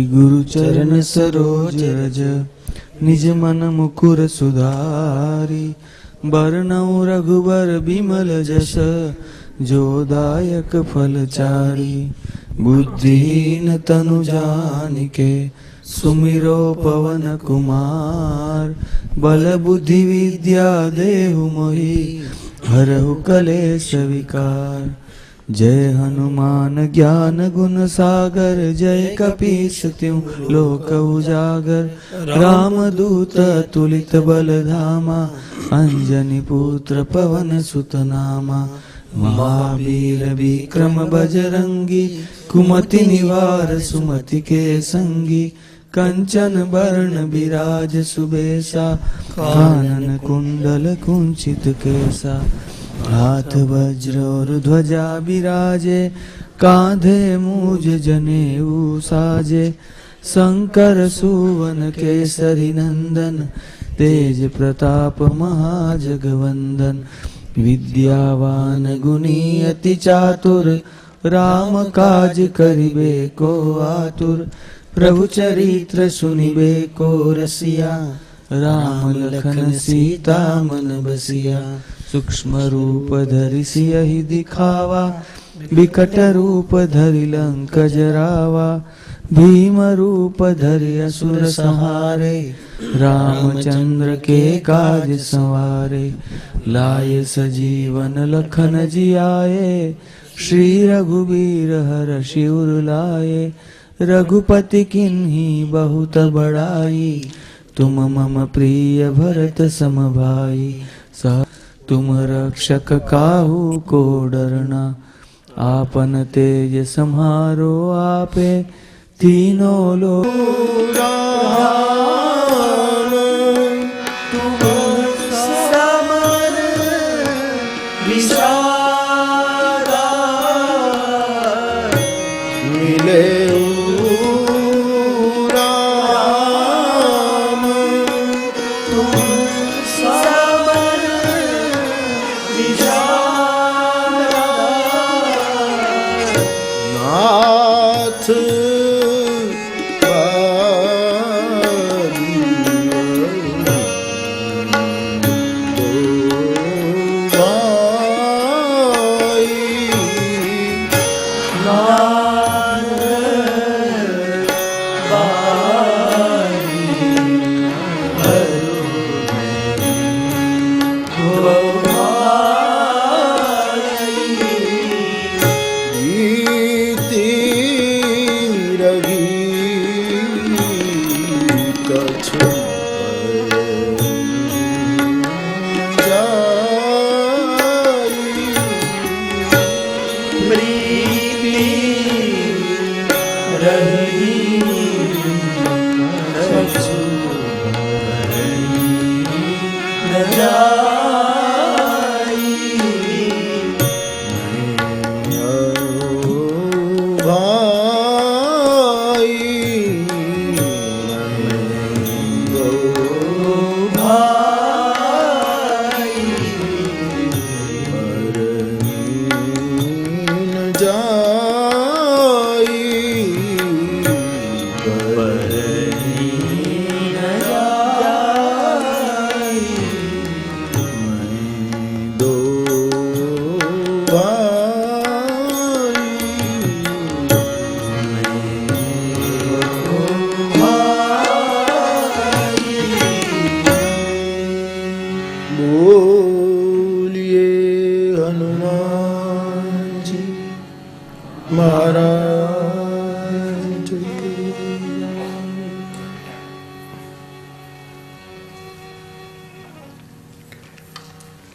श्री गुरु चरण सरोज रज निज मन मुकुर सुधारी। बरनउँ रघुबर बिमल जस जो दायक फलचारी। बुद्धिहीन तनु जानिके सुमिरो पवन कुमार। बल बुद्धि विद्या देहु मोहि हरहु कलेश विकार। जय हनुमान ज्ञान गुण सागर जय कपीस तिहुँ लोक उजागर। रामदूत तुलित बल धामा अंजनी पुत्र पवन सुत नामा। महावीर विक्रम बजरंगी कुमति निवार सुमति के संगी। कंचन बरण विराज सुबेसा कानन कुंडल कुंचित केसा। हाथ वज्र और ध्वजा विराजे कांधे मूज जनेऊ साजे। शंकर सुवन केसरी नंदन तेज प्रताप महाजगवंदन। विद्यावान गुणी अति चातुर राम काज करिबे को आतुर। प्रभु चरित्र सुनिबे को रसिया राम लखन सीता मन बसिया। सूक्ष्म रूप धरि सियहि दिखावा विकट रूप धरि लंक जरावा। भीम रूप धरि असुर संहारे रामचंद्र के काज संवारे। लाए सजीवन लखन जियाए श्री रघुबीर हरषि उर लाए। रघुपति किन्ही बहुत बड़ाई तुम मम प्रिय भरत सम भाई। तुम रक्षक काहू को डरना आपन तेज सम्हारो आपे। तीनों लोक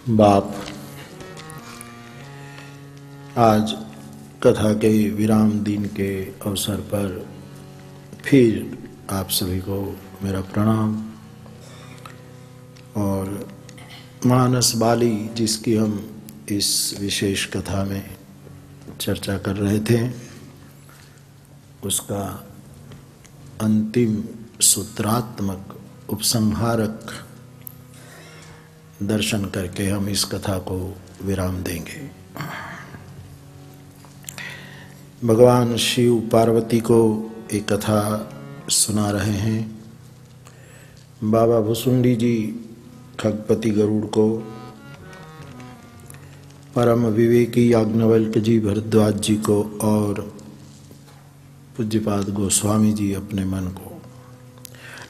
बाप। आज कथा के विराम दिन के अवसर पर फिर आप सभी को मेरा प्रणाम। और मानस बाली जिसकी हम इस विशेष कथा में चर्चा कर रहे थे उसका अंतिम सूत्रात्मक उपसंहारक दर्शन करके हम इस कथा को विराम देंगे। भगवान शिव पार्वती को एक कथा सुना रहे हैं। बाबा भुसुंडी जी खगपति गरुड़ को, परम विवेकी याज्ञवल्क्य जी भरद्वाज जी को और पूज्यपाद गोस्वामी जी अपने मन को,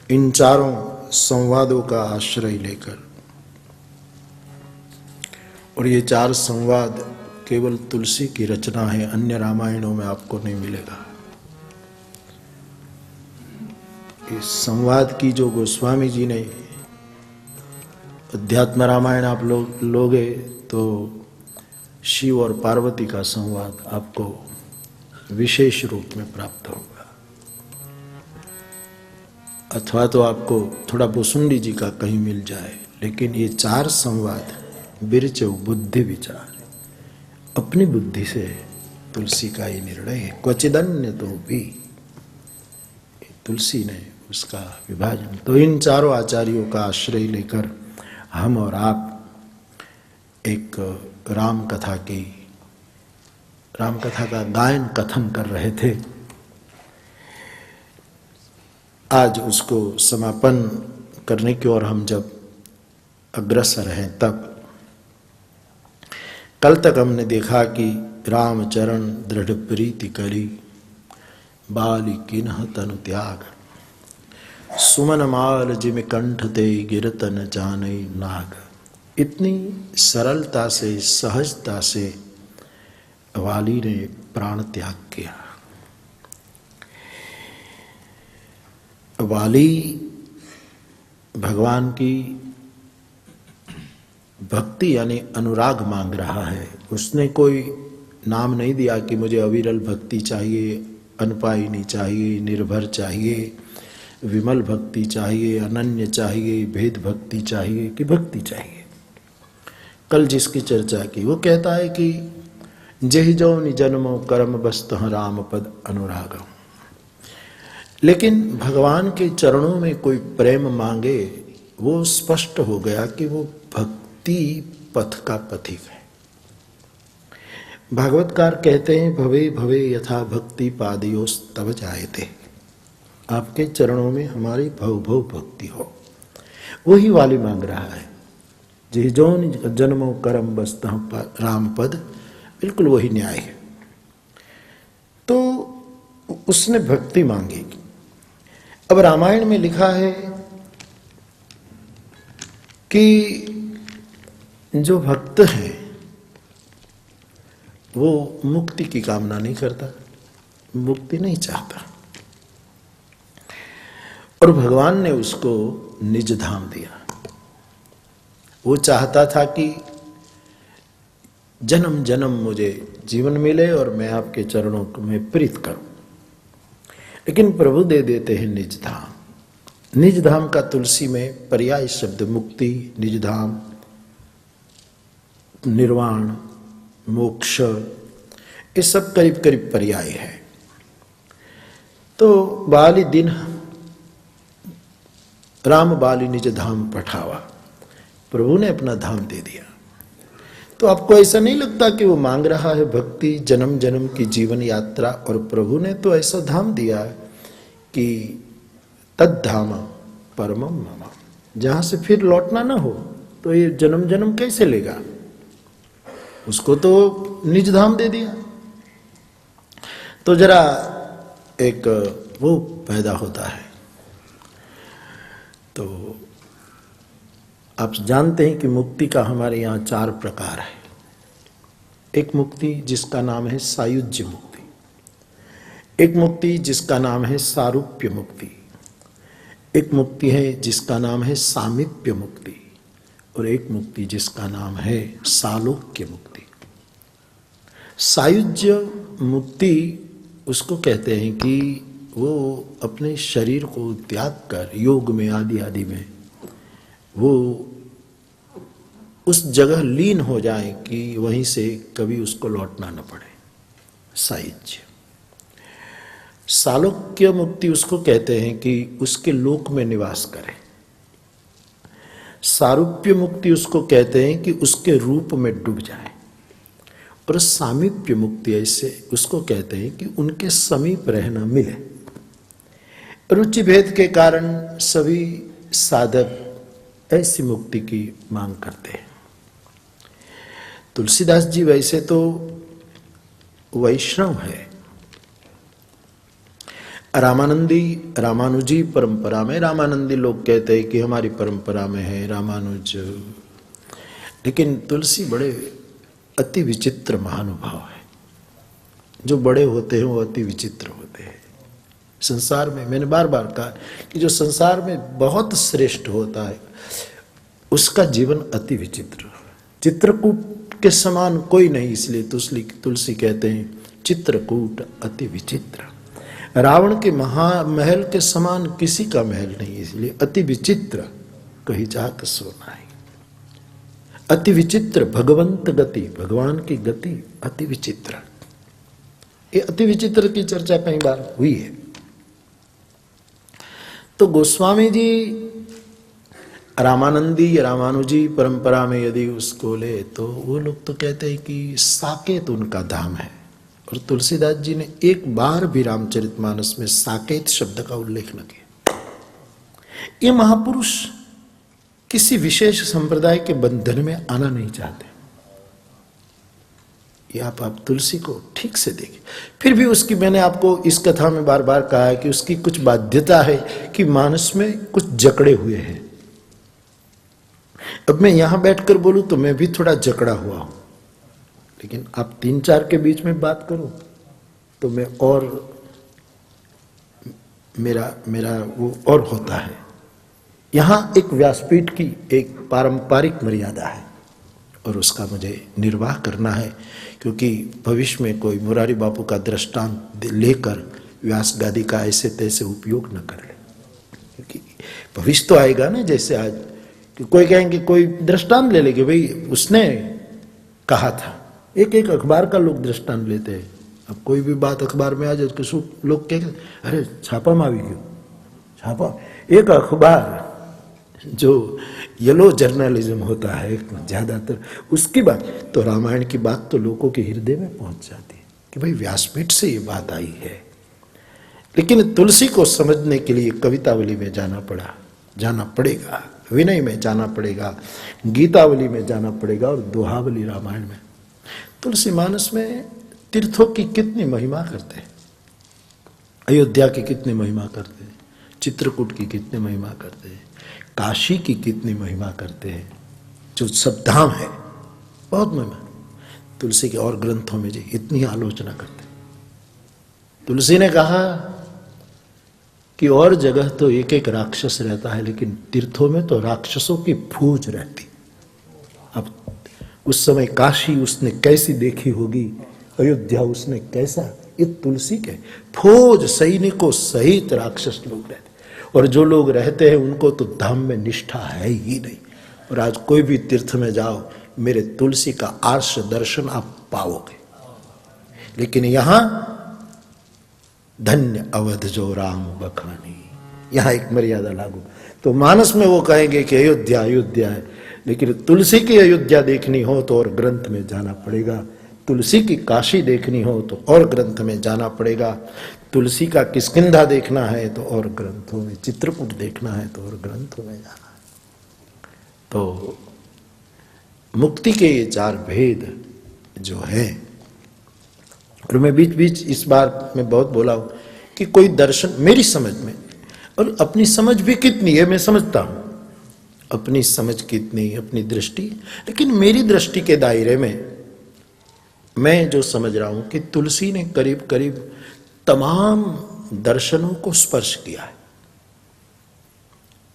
इन चारों संवादों का आश्रय लेकर, और ये चार संवाद केवल तुलसी की रचना है, अन्य रामायणों में आपको नहीं मिलेगा। इस संवाद की जो गोस्वामी जी ने, अध्यात्म रामायण आप लोगे तो शिव और पार्वती का संवाद आपको विशेष रूप में प्राप्त होगा, अथवा तो आपको थोड़ा भुसुंडी जी का कहीं मिल जाए। लेकिन ये चार संवाद बिरचौ बुद्धि विचार, अपनी बुद्धि से तुलसी का ही निर्णय है। क्वचिदन्य तो भी तुलसी ने उसका विभाजन। तो इन चारों आचार्यों का आश्रय लेकर हम और आप एक राम कथा का गायन कथन कर रहे थे। आज उसको समापन करने की ओर हम जब अग्रसर हैं, तब कल तक हमने देखा कि रामचरण दृढ़ प्रीति करी, बाली किन्ह तनु त्याग, सुमन माल जिम कंठ ते गिरतन जाने नाग। इतनी सरलता से, सहजता से वाली ने प्राण त्याग किया। वाली भगवान की भक्ति यानी अनुराग मांग रहा है। उसने कोई नाम नहीं दिया कि मुझे अविरल भक्ति चाहिए, अनपायिनी चाहिए, निर्भर चाहिए, विमल भक्ति चाहिए, अनन्य चाहिए, भेद भक्ति चाहिए कि भक्ति चाहिए। कल जिसकी चर्चा की वो कहता है कि जेहि जौनि जन्मो कर्म बस्तह राम पद अनुरागम। लेकिन भगवान के चरणों में कोई प्रेम मांगे, वो स्पष्ट हो गया कि वो भक्ति पथ का पथिक है। भागवतकार कहते हैं, भवे भवे यथा भक्ति पादयोस तब जायते। आपके चरणों में हमारी भव भव भक्ति हो, वही वाली मांग रहा है। जे जौन जन्मों कर्म बस्तः राम पद, बिल्कुल वही न्याय है। तो उसने भक्ति मांगी। अब रामायण में लिखा है कि जो भक्त है वो मुक्ति की कामना नहीं करता, मुक्ति नहीं चाहता, और भगवान ने उसको निज धाम दिया। वो चाहता था कि जन्म जन्म मुझे जीवन मिले और मैं आपके चरणों में प्रीत करूं, लेकिन प्रभु दे देते हैं निज धाम। निज धाम का तुलसी में पर्याय शब्द मुक्ति, निज धाम, निर्वाण, मोक्ष, ये सब करीब करीब पर्याय है। तो बाली दिन राम बाली निज धाम पठावा, प्रभु ने अपना धाम दे दिया। तो आपको ऐसा नहीं लगता कि वो मांग रहा है भक्ति, जन्म जन्म की जीवन यात्रा, और प्रभु ने तो ऐसा धाम दिया कि तद धाम परमम मम, जहां से फिर लौटना ना हो, तो ये जन्म जन्म कैसे लेगा? उसको तो निज धाम दे दिया। तो जरा एक वो पैदा होता है। तो आप जानते हैं कि मुक्ति का हमारे यहाँ 4 प्रकार है। एक मुक्ति जिसका नाम है सायुज्य मुक्ति, एक मुक्ति जिसका नाम है सारूप्य मुक्ति, एक मुक्ति है जिसका नाम है सामीप्य मुक्ति, और एक मुक्ति जिसका नाम है सालोक्य मुक्ति। सायुज्य मुक्ति उसको कहते हैं कि वो अपने शरीर को त्याग कर योग में आदि में वो उस जगह लीन हो जाए कि वहीं से कभी उसको लौटना न पड़े। सायुज्य। सालोक्य मुक्ति उसको कहते हैं कि उसके लोक में निवास करे। सारूप्य मुक्ति उसको कहते हैं कि उसके रूप में डूब जाए, और सामीप्य मुक्ति ऐसे उसको कहते हैं कि उनके समीप रहना मिले। रुचि भेद के कारण सभी साधक ऐसी मुक्ति की मांग करते हैं। तुलसीदास जी वैसे तो वैष्णव है, रामानुजी परंपरा में, रामानंदी लोग कहते हैं कि हमारी परंपरा में है रामानुज, लेकिन तुलसी बड़े अति विचित्र महानुभाव है। जो बड़े होते हैं वो अति विचित्र होते हैं। संसार में मैंने बार बार कहा कि जो संसार में बहुत श्रेष्ठ होता है उसका जीवन अति विचित्र, चित्रकूट के समान कोई नहीं, इसलिए तुलसी कहते हैं चित्रकूट अति विचित्र। रावण के महामहल के समान किसी का महल नहीं, इसलिए अति विचित्र कही जात सो नाई। अति विचित्र भगवंत गति, भगवान की गति अति विचित्र। ये अति विचित्र की चर्चा कई बार हुई है। तो गोस्वामी जी रामानंदी या रामानुजी परंपरा में यदि उसको ले तो वो लोग तो कहते हैं कि साकेत उनका धाम है, और तुलसीदास जी ने एक बार भी रामचरितमानस में साकेत शब्द का उल्लेख न किया। ये महापुरुष किसी विशेष संप्रदाय के बंधन में आना नहीं चाहते। ये आप तुलसी को ठीक से देखिए। फिर भी उसकी, मैंने आपको इस कथा में बार बार कहा है कि उसकी कुछ बाध्यता है कि मानस में कुछ जकड़े हुए हैं। अब मैं यहां बैठकर बोलूं तो मैं भी थोड़ा जकड़ा हुआ हूं, लेकिन आप 3-4 के बीच में बात करो तो मैं और मेरा वो और होता है। यहां एक व्यासपीठ की एक पारंपरिक मर्यादा है और उसका मुझे निर्वाह करना है, क्योंकि भविष्य में कोई मुरारी बापू का दृष्टांत लेकर व्यास गादी का ऐसे तैसे उपयोग न कर ले, क्योंकि भविष्य तो आएगा ना। जैसे आज कि कोई कहेंगे, कोई दृष्टांत ले लेंगे, भाई उसने कहा था। एक एक अखबार का लोग दृष्टांत लेते हैं। अब कोई भी बात अखबार में आ जाए तो लोग कहेंगे अरे छापा मावी क्यों, छापा। एक अखबार जो येलो जर्नलिज्म होता है ज्यादातर, उसकी बात तो, रामायण की बात तो लोगों के हृदय में पहुंच जाती है कि भाई व्यासपीठ से ये बात आई है। लेकिन तुलसी को समझने के लिए कवितावली में जाना पड़ेगा, विनय में जाना पड़ेगा, गीतावली में जाना पड़ेगा और दोहावली रामायण में। तुलसी मानस में तीर्थों की कितनी महिमा करते हैं, अयोध्या की कितनी महिमा करते हैं, चित्रकूट की कितनी महिमा करते हैं, काशी की कितनी महिमा करते हैं, जो सब धाम है बहुत महिमा। तुलसी के और ग्रंथों में जी इतनी आलोचना करते हैं। तुलसी ने कहा कि और जगह तो एक एक राक्षस रहता है, लेकिन तीर्थों में तो राक्षसों की फौज रहती। अब उस समय काशी उसने कैसी देखी होगी, अयोध्या उसने कैसा, ये तुलसी के फौज सैनिकों सहित राक्षस लोग रहते, और जो लोग रहते हैं उनको तो धाम में निष्ठा है ही नहीं। और आज कोई भी तीर्थ में जाओ, मेरे तुलसी का आर्ष दर्शन आप पाओगे। लेकिन यहां धन्य अवध जो राम बखानी, यहां एक मर्यादा लागू। तो मानस में वो कहेंगे कि अयोध्या अयोध्या है, लेकिन तुलसी की अयोध्या देखनी हो तो और ग्रंथ में जाना पड़ेगा, तुलसी की काशी देखनी हो तो और ग्रंथ में जाना पड़ेगा, तुलसी का किष्किंधा देखना है तो और ग्रंथों में, चित्रकूट देखना है तो और ग्रंथों में जाना है। तो मुक्ति के ये 4 भेद जो है, और मैं बीच बीच इस बार मैं बहुत बोला हूं कि कोई दर्शन मेरी समझ में, और अपनी समझ भी कितनी है मैं समझता हूं, अपनी समझ कितनी, अपनी दृष्टि, लेकिन मेरी दृष्टि के दायरे में मैं जो समझ रहा हूं कि तुलसी ने करीब करीब तमाम दर्शनों को स्पर्श किया है।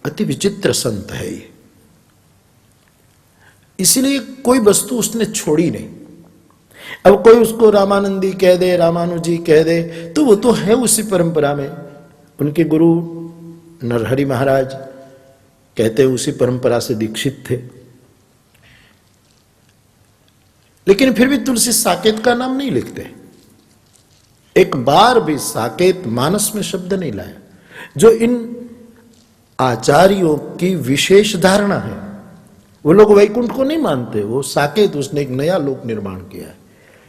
अति विचित्र संत है ये, इसलिए कोई वस्तु उसने छोड़ी नहीं। अब कोई उसको रामानंदी कह दे, रामानुजी कह दे, तो वो तो है उसी परंपरा में। उनके गुरु नरहरि महाराज कहते उसी परंपरा से दीक्षित थे, लेकिन फिर भी तुलसी साकेत का नाम नहीं लिखते। एक बार भी साकेत मानस में शब्द नहीं लाया। जो इन आचार्यों की विशेष धारणा है, वो लोग वैकुंठ को नहीं मानते, वो साकेत, उसने एक नया लोक निर्माण किया है।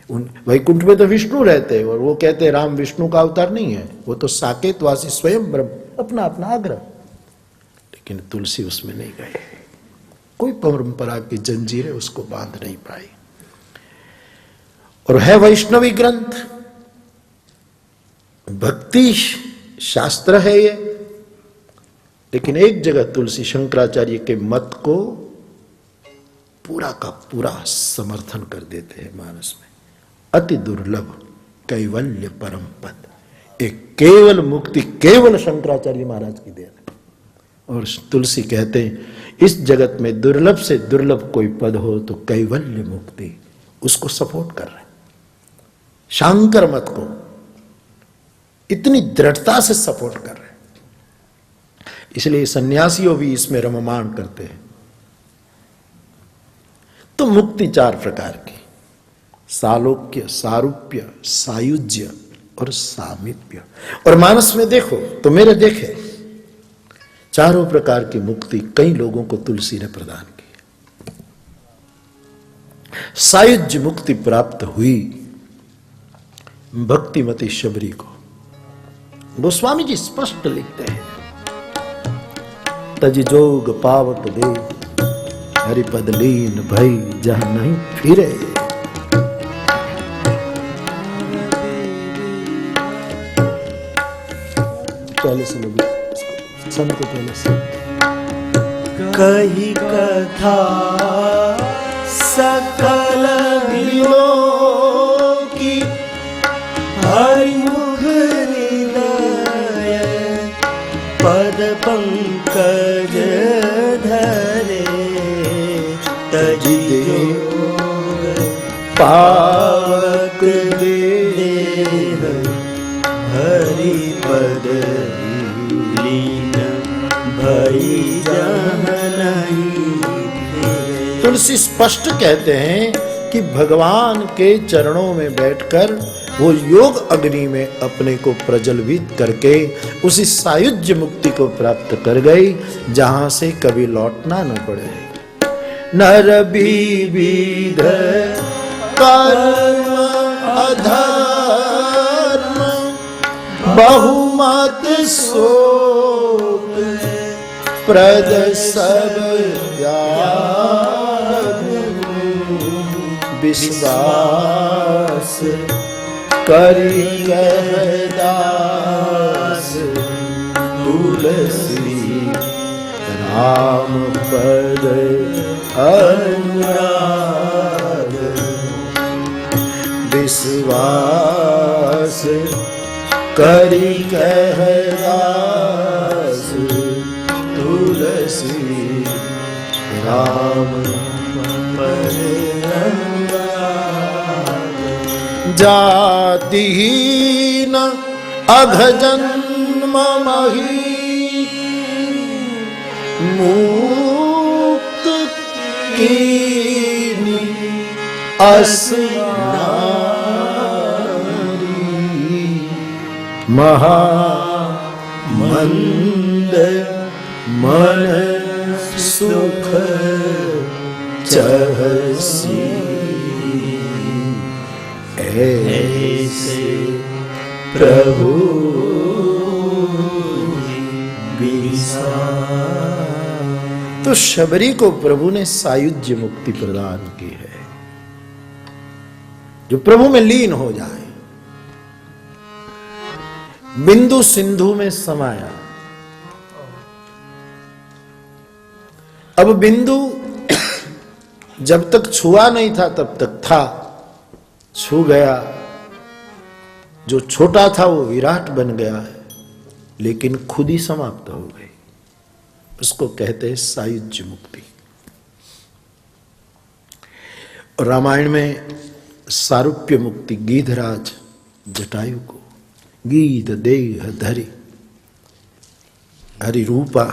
उन वैकुंठ में तो विष्णु रहते हैं और वो कहते हैं राम विष्णु का अवतार नहीं है, वो तो साकेतवासी स्वयं ब्रह्म अपना अपना आग्रह, लेकिन तुलसी उसमें नहीं गए। कोई परंपरा की जंजीरें उसको बांध नहीं पाई। और है वैष्णवी ग्रंथ, भक्ति शास्त्र है ये, लेकिन एक जगह तुलसी शंकराचार्य के मत को पूरा का पूरा समर्थन कर देते हैं मानस में। अति दुर्लभ कैवल्य परम पद, एक केवल मुक्ति केवल शंकराचार्य महाराज की देन है। और तुलसी कहते हैं इस जगत में दुर्लभ से दुर्लभ कोई पद हो तो कैवल्य मुक्ति, उसको सपोर्ट कर रहे हैं। शांकर मत को इतनी दृढ़ता से सपोर्ट कर रहे हैं, इसलिए सन्यासियों भी इसमें रममाण करते हैं। तो मुक्ति 4 प्रकार की, सालोक्य, सारूप्य, सायुज्य और सामीप्य। और मानस में देखो तो मेरे देखे चारों प्रकार की मुक्ति कई लोगों को तुलसी ने प्रदान की। सायुज्य मुक्ति प्राप्त हुई भक्तिमती शबरी को। गोस्वामी जी स्पष्ट लिखते हैं, तज जोग पावक दे हरिपद लीन भई जहां नहीं फिरे। पहले से लोग सन को पहले से कही कथा सकल विलों की हरिमुख हृदय पद पंकज धरे तजी पावक देह हरि पद लीन भई जहाँ नहीं। तुलसी स्पष्ट कहते हैं कि भगवान के चरणों में बैठकर वो योग अग्नि में अपने को प्रज्वलित करके उसी सायुज्य मुक्ति को प्राप्त कर गई जहां से कभी लौटना न पड़े। नर विविध कर्म अधर्म बहुमत शोक प्रद सब विश्वास करी दास तुलसी राम पद अनुराग विश्वास करी दास तुलसी राम पद जातिहीन अघजन्म मही मुक्त कीनी असनारी महामंद मन सुख चहसी ऐसे प्रभु तो शबरी को प्रभु ने सायुज्य मुक्ति प्रदान की है, जो प्रभु में लीन हो जाए, बिंदु सिंधु में समाया। अब बिंदु जब तक छुआ नहीं था तब तक था, छू गया, जो छोटा था वो विराट बन गया है, लेकिन खुद ही समाप्त हो गई। उसको कहते हैं सायुज्य मुक्ति। रामायण में सारूप्य मुक्ति गीधराज जटायु को, गीध देह धरी हरि रूपा।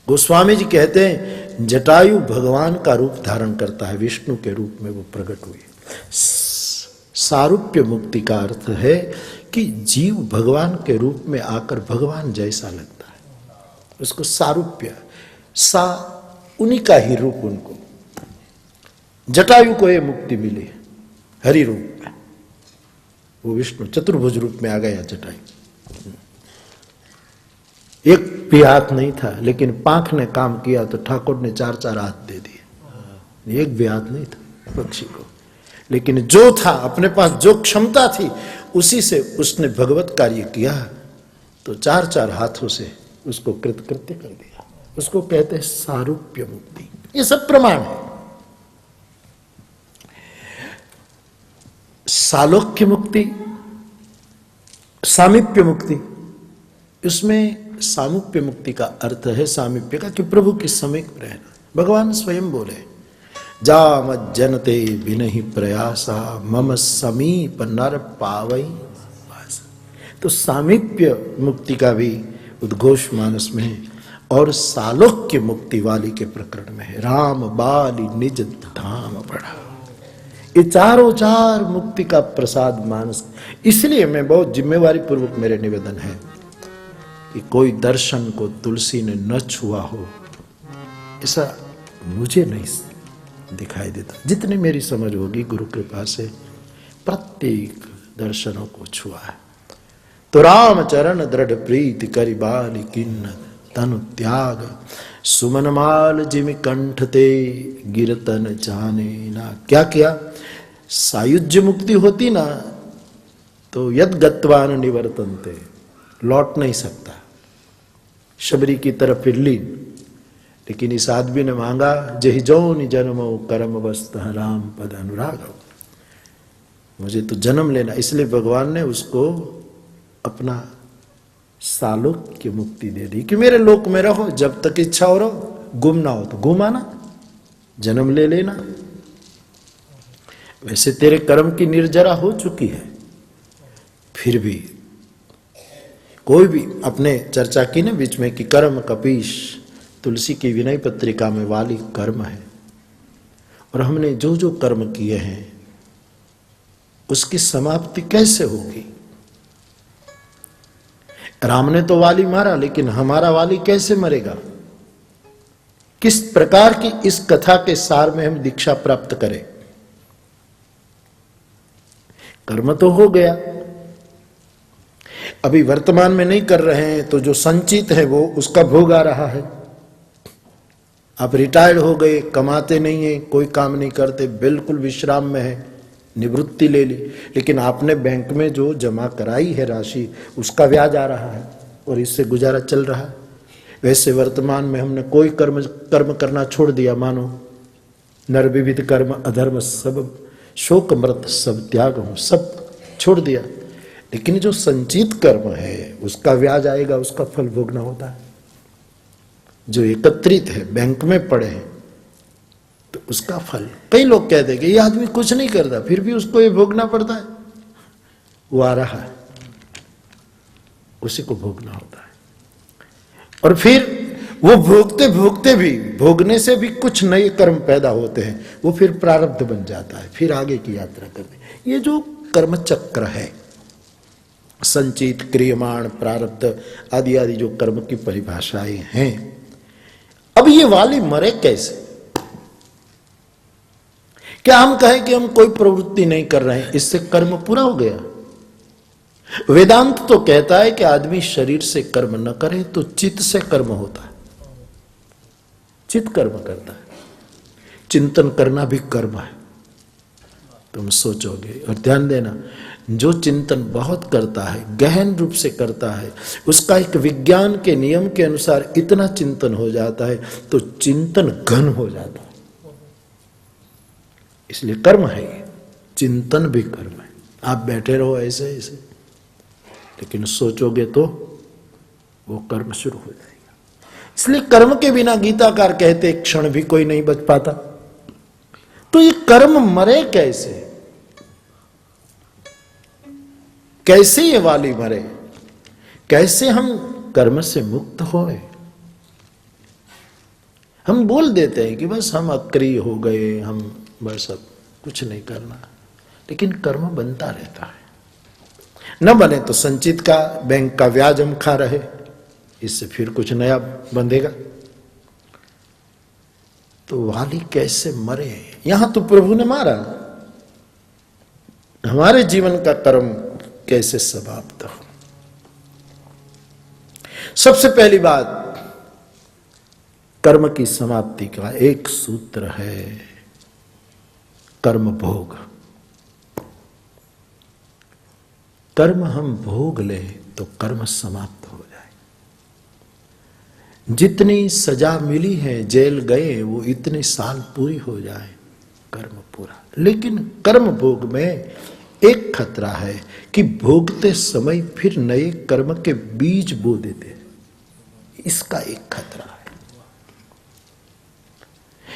गोस्वामी जी कहते हैं जटायु भगवान का रूप धारण करता है, विष्णु के रूप में वो प्रकट हुई। सारूप्य मुक्ति का अर्थ है कि जीव भगवान के रूप में आकर भगवान जैसा लगता है, उसको सारूप्य, सा उन्हीं का ही रूप उनको। जटायु को ये मुक्ति मिली हरि रूप में, वो विष्णु चतुर्भुज रूप में आ गया जटायु। एक भी हाथ नहीं था, लेकिन पांख ने काम किया तो ठाकुर ने 4-4 हाथ दे दिए। एक भी हाथ नहीं था पक्षी को, लेकिन जो था अपने पास जो क्षमता थी उसी से उसने भगवत कार्य किया, तो 4-4 हाथों से उसको कृतकृत्य कर दिया। उसको कहते हैं सारूप्य मुक्ति। ये सब प्रमाण है। सालोक्य मुक्ति, सामीप्य मुक्ति, इसमें सामीप्य मुक्ति का अर्थ है सामीप्य का कि प्रभु के समीप रहना। भगवान स्वयं बोले जाम जनते विनहि प्रयासा मम समीप नर पावई। तो सामीप्य मुक्ति का भी उद्घोष मानस में है, और सालोक्य मुक्ति वाली के प्रकरण में है राम बाली निज धाम पड़ा। ये चारों चार मुक्ति का प्रसाद मानस। इसलिए मैं बहुत जिम्मेवारी पूर्वक मेरे निवेदन है कि कोई दर्शन को तुलसी ने न छुआ हो, ऐसा मुझे नहीं दिखाई देता। जितनी मेरी समझ होगी गुरु कृपा से प्रत्येक दर्शनों को छुआ है। तो राम चरण दृढ़ प्रीति करि बाली किन्न तनु त्याग सुमन माल जिमि कंठ ते गिरतन जाने ना। क्या किया? सायुज्य मुक्ति होती ना तो यद गत्वान निवर्तन्ते, लौट नहीं सकता, शबरी की तरफ फिर लीन। लेकिन इस आदमी ने मांगा जहि जौनि जन्मो कर्म वस्त राम पद अनुराग, मुझे तो जन्म लेना। इसलिए भगवान ने उसको अपना सालोक्य मुक्ति दे दी कि मेरे लोक में रहो, जब तक इच्छा हो रहो, गुम ना हो तो गुम आना, जन्म ले लेना। वैसे तेरे कर्म की निर्जरा हो चुकी है, फिर भी कोई भी अपने चर्चा की ना बीच में कि कर्म कपीश तुलसी की विनय पत्रिका में वाली कर्म है, और हमने जो जो कर्म किए हैं उसकी समाप्ति कैसे होगी? राम ने तो वाली मारा, लेकिन हमारा वाली कैसे मरेगा? किस प्रकार की इस कथा के सार में हम दीक्षा प्राप्त करें? कर्म तो हो गया, अभी वर्तमान में नहीं कर रहे हैं तो जो संचित है वो उसका भोग आ रहा है। आप रिटायर्ड हो गए, कमाते नहीं है, कोई काम नहीं करते, बिल्कुल विश्राम में है, निवृत्ति ले ली, लेकिन आपने बैंक में जो जमा कराई है राशि उसका ब्याज आ रहा है और इससे गुजारा चल रहा है। वैसे वर्तमान में हमने कोई कर्म करना छोड़ दिया, मानो नर विविध कर्म अधर्म सब शोक मृत सब त्याग हो, सब छोड़ दिया, लेकिन जो संचित कर्म है उसका ब्याज आएगा, उसका फल भोगना होता है। जो एकत्रित है बैंक में पड़े हैं तो उसका फल। कई लोग कहते हैं कि ये आदमी कुछ नहीं करता फिर भी उसको ये भोगना पड़ता है, वो आ रहा है, उसी को भोगना होता है। और फिर वो भोगते भोगते भी, भोगने से भी कुछ नए कर्म पैदा होते हैं, वो फिर प्रारब्ध बन जाता है, फिर आगे की यात्रा करते। ये जो कर्म चक्र है, संचित क्रियमाण प्रारब्ध आदि आदि जो कर्म की परिभाषाएं हैं, अब ये वाली मरे कैसे? क्या हम कहें कि हम कोई प्रवृत्ति नहीं कर रहे हैं, इससे कर्म पूरा हो गया? वेदांत तो कहता है कि आदमी शरीर से कर्म न करे तो चित्त से कर्म होता है, चित्त कर्म करता है। चिंतन करना भी कर्म है। तुम सोचोगे और ध्यान देना, जो चिंतन बहुत करता है, गहन रूप से करता है, उसका एक विज्ञान के नियम के अनुसार इतना चिंतन हो जाता है तो चिंतन घन हो जाता है। इसलिए कर्म है, चिंतन भी कर्म है। आप बैठे रहो ऐसे ऐसे, लेकिन सोचोगे तो वो कर्म शुरू हो जाएगा। इसलिए कर्म के बिना गीताकार कहते एक क्षण भी कोई नहीं बच पाता। तो ये कर्म मरे कैसे? कैसे ये वाली मरे? कैसे हम कर्म से मुक्त होए? हम बोल देते हैं कि बस हम अक्रिय हो गए, हम बस अब कुछ नहीं करना, लेकिन कर्म बनता रहता है। न बने तो संचित का बैंक का ब्याज हम खा रहे, इससे फिर कुछ नया बंधेगा। तो वाली कैसे मरे? यहां तो प्रभु ने मारा, हमारे जीवन का कर्म कैसे समाप्त हो? सबसे पहली बात, कर्म की समाप्ति का एक सूत्र है कर्म भोग। कर्म हम भोग ले तो कर्म समाप्त हो जाए। जितनी सजा मिली है, जेल गए, वो इतने साल पूरी हो जाए, कर्म पूरा। लेकिन कर्म भोग में एक खतरा है कि भोगते समय फिर नए कर्म के बीज बो देते हैं, इसका एक खतरा है।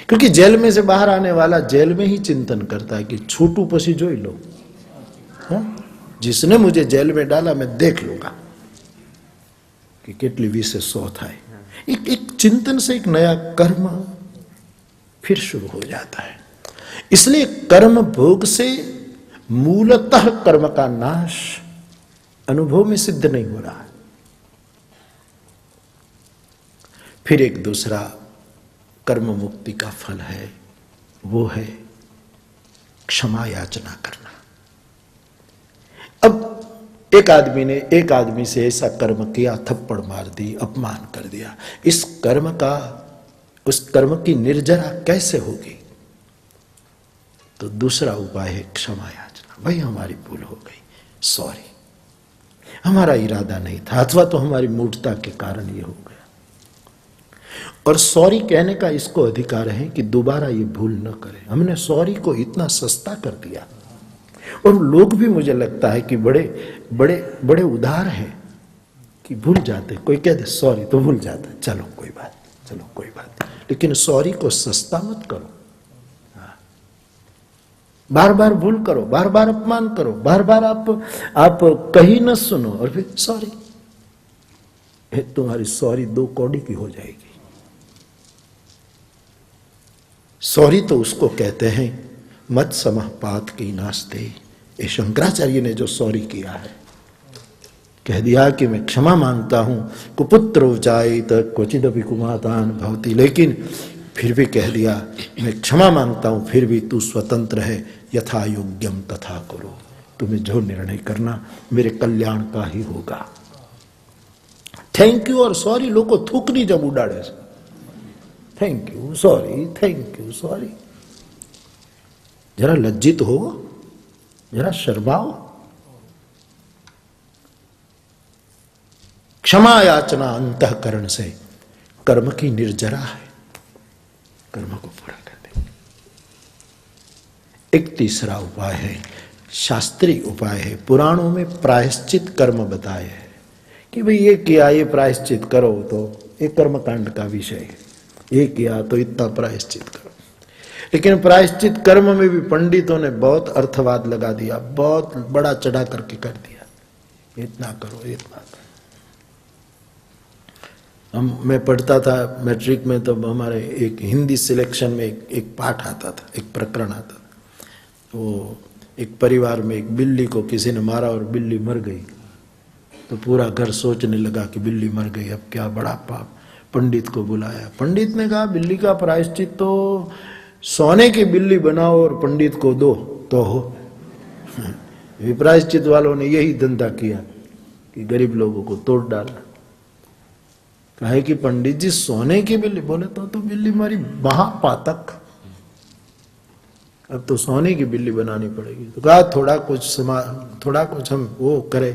क्योंकि जेल में से बाहर आने वाला जेल में ही चिंतन करता है कि छोटू पसी जोई लो, जिसने मुझे जेल में डाला मैं देख लूंगा कि कितनी विशेष सोच है। एक चिंतन से एक नया कर्म फिर शुरू हो जाता है। इसलिए कर्म भोग से मूलतः कर्म का नाश अनुभव में सिद्ध नहीं हो रहा है। फिर एक दूसरा कर्म मुक्ति का फल है, वो है क्षमा याचना करना। अब एक आदमी ने एक आदमी से ऐसा कर्म किया, थप्पड़ मार दी, अपमान कर दिया, उस कर्म की निर्जरा कैसे होगी? तो दूसरा उपाय है क्षमा याचना। भाई हमारी भूल हो गई, सॉरी, हमारा इरादा नहीं था, अथवा तो हमारी मूर्खता के कारण ये हो गया। और सॉरी कहने का इसको अधिकार है कि दोबारा ये भूल न करें। हमने सॉरी को इतना सस्ता कर दिया, और लोग भी मुझे लगता है कि बड़े बड़े बड़े उदार हैं कि भूल जाते। कोई कह दे सॉरी तो भूल जाता, चलो कोई बात, चलो कोई बात। लेकिन सॉरी को सस्ता मत करो। बार बार भूल करो, बार बार अपमान करो, बार बार आप कहीं न सुनो और फिर सॉरी, तुम्हारी सॉरी 2 कौड़ी की हो जाएगी। सॉरी तो उसको कहते हैं मत समह पात की नास्ते। ये शंकराचार्य ने जो सॉरी किया है, कह दिया कि मैं क्षमा मांगता हूं, कुपुत्रो जायेत क्वचिदपि कुमातान भवति, लेकिन फिर भी कह दिया मैं क्षमा मांगता हूं, फिर भी तू स्वतंत्र है, यथा योग्यम तथा करो। तुम्हें जो निर्णय करना मेरे कल्याण का ही होगा। थैंक यू और सॉरी लोग को थूकनी जब उड़ाड़े, thank you sorry, thank you sorry. जरा लज्जित हो, जरा शर्माओ। क्षमा याचना अंतःकरण से कर्म की निर्जरा है, कर्म को पूरा कर दे। एक तीसरा उपाय है, शास्त्रीय उपाय है। पुराणों में प्रायश्चित कर्म बताए हैं कि भाई ये किया, ये प्रायश्चित करो, तो एक कर्मकांड का विषय है। ये किया तो इतना प्रायश्चित करो। लेकिन प्रायश्चित कर्म में भी पंडितों ने बहुत अर्थवाद लगा दिया, बहुत बड़ा चढ़ा करके कर दिया, इतना करो, इतना करो। मैं पढ़ता था मैट्रिक में, तब हमारे एक हिंदी सिलेक्शन में एक पाठ आता था, एक प्रकरण आता था। तो एक परिवार में एक बिल्ली को किसी ने मारा और बिल्ली मर गई। तो पूरा घर सोचने लगा कि बिल्ली मर गई, अब क्या बड़ा पाप। पंडित को बुलाया, पंडित ने कहा बिल्ली का प्रायश्चित तो सोने की बिल्ली बनाओ और पंडित को दो तो हो। प्रायश्चित वालों ने यही धंधा किया कि गरीब लोगों को तोड़ डाला। कहे कि पंडित जी सोने की बिल्ली, बोले तो बिल्ली हमारी महापातक, अब तो सोने की बिल्ली बनानी पड़ेगी। तो कहा थोड़ा कुछ हम वो करें।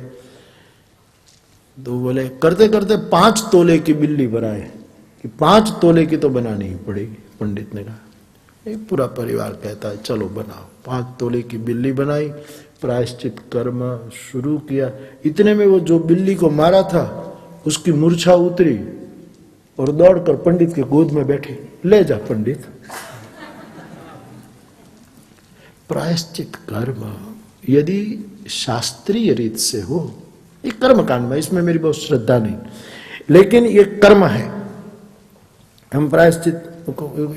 तो बोले करते करते 5 तोले की बिल्ली बनाए कि 5 तोले की तो बनानी ही पड़ेगी। पंडित ने कहा, एक पूरा परिवार कहता है चलो बनाओ। 5 तोले की बिल्ली बनाई, प्रायश्चित कर्म शुरू किया। इतने में वो जो बिल्ली को मारा था उसकी मूर्छा उतरी और दौड़कर पंडित के गोद में बैठे, ले जा पंडित। प्रायश्चित कर्म यदि शास्त्रीय रीत से हो, ये कर्म कांड में, इसमें मेरी बहुत श्रद्धा नहीं, लेकिन ये कर्म है। हम प्रायश्चित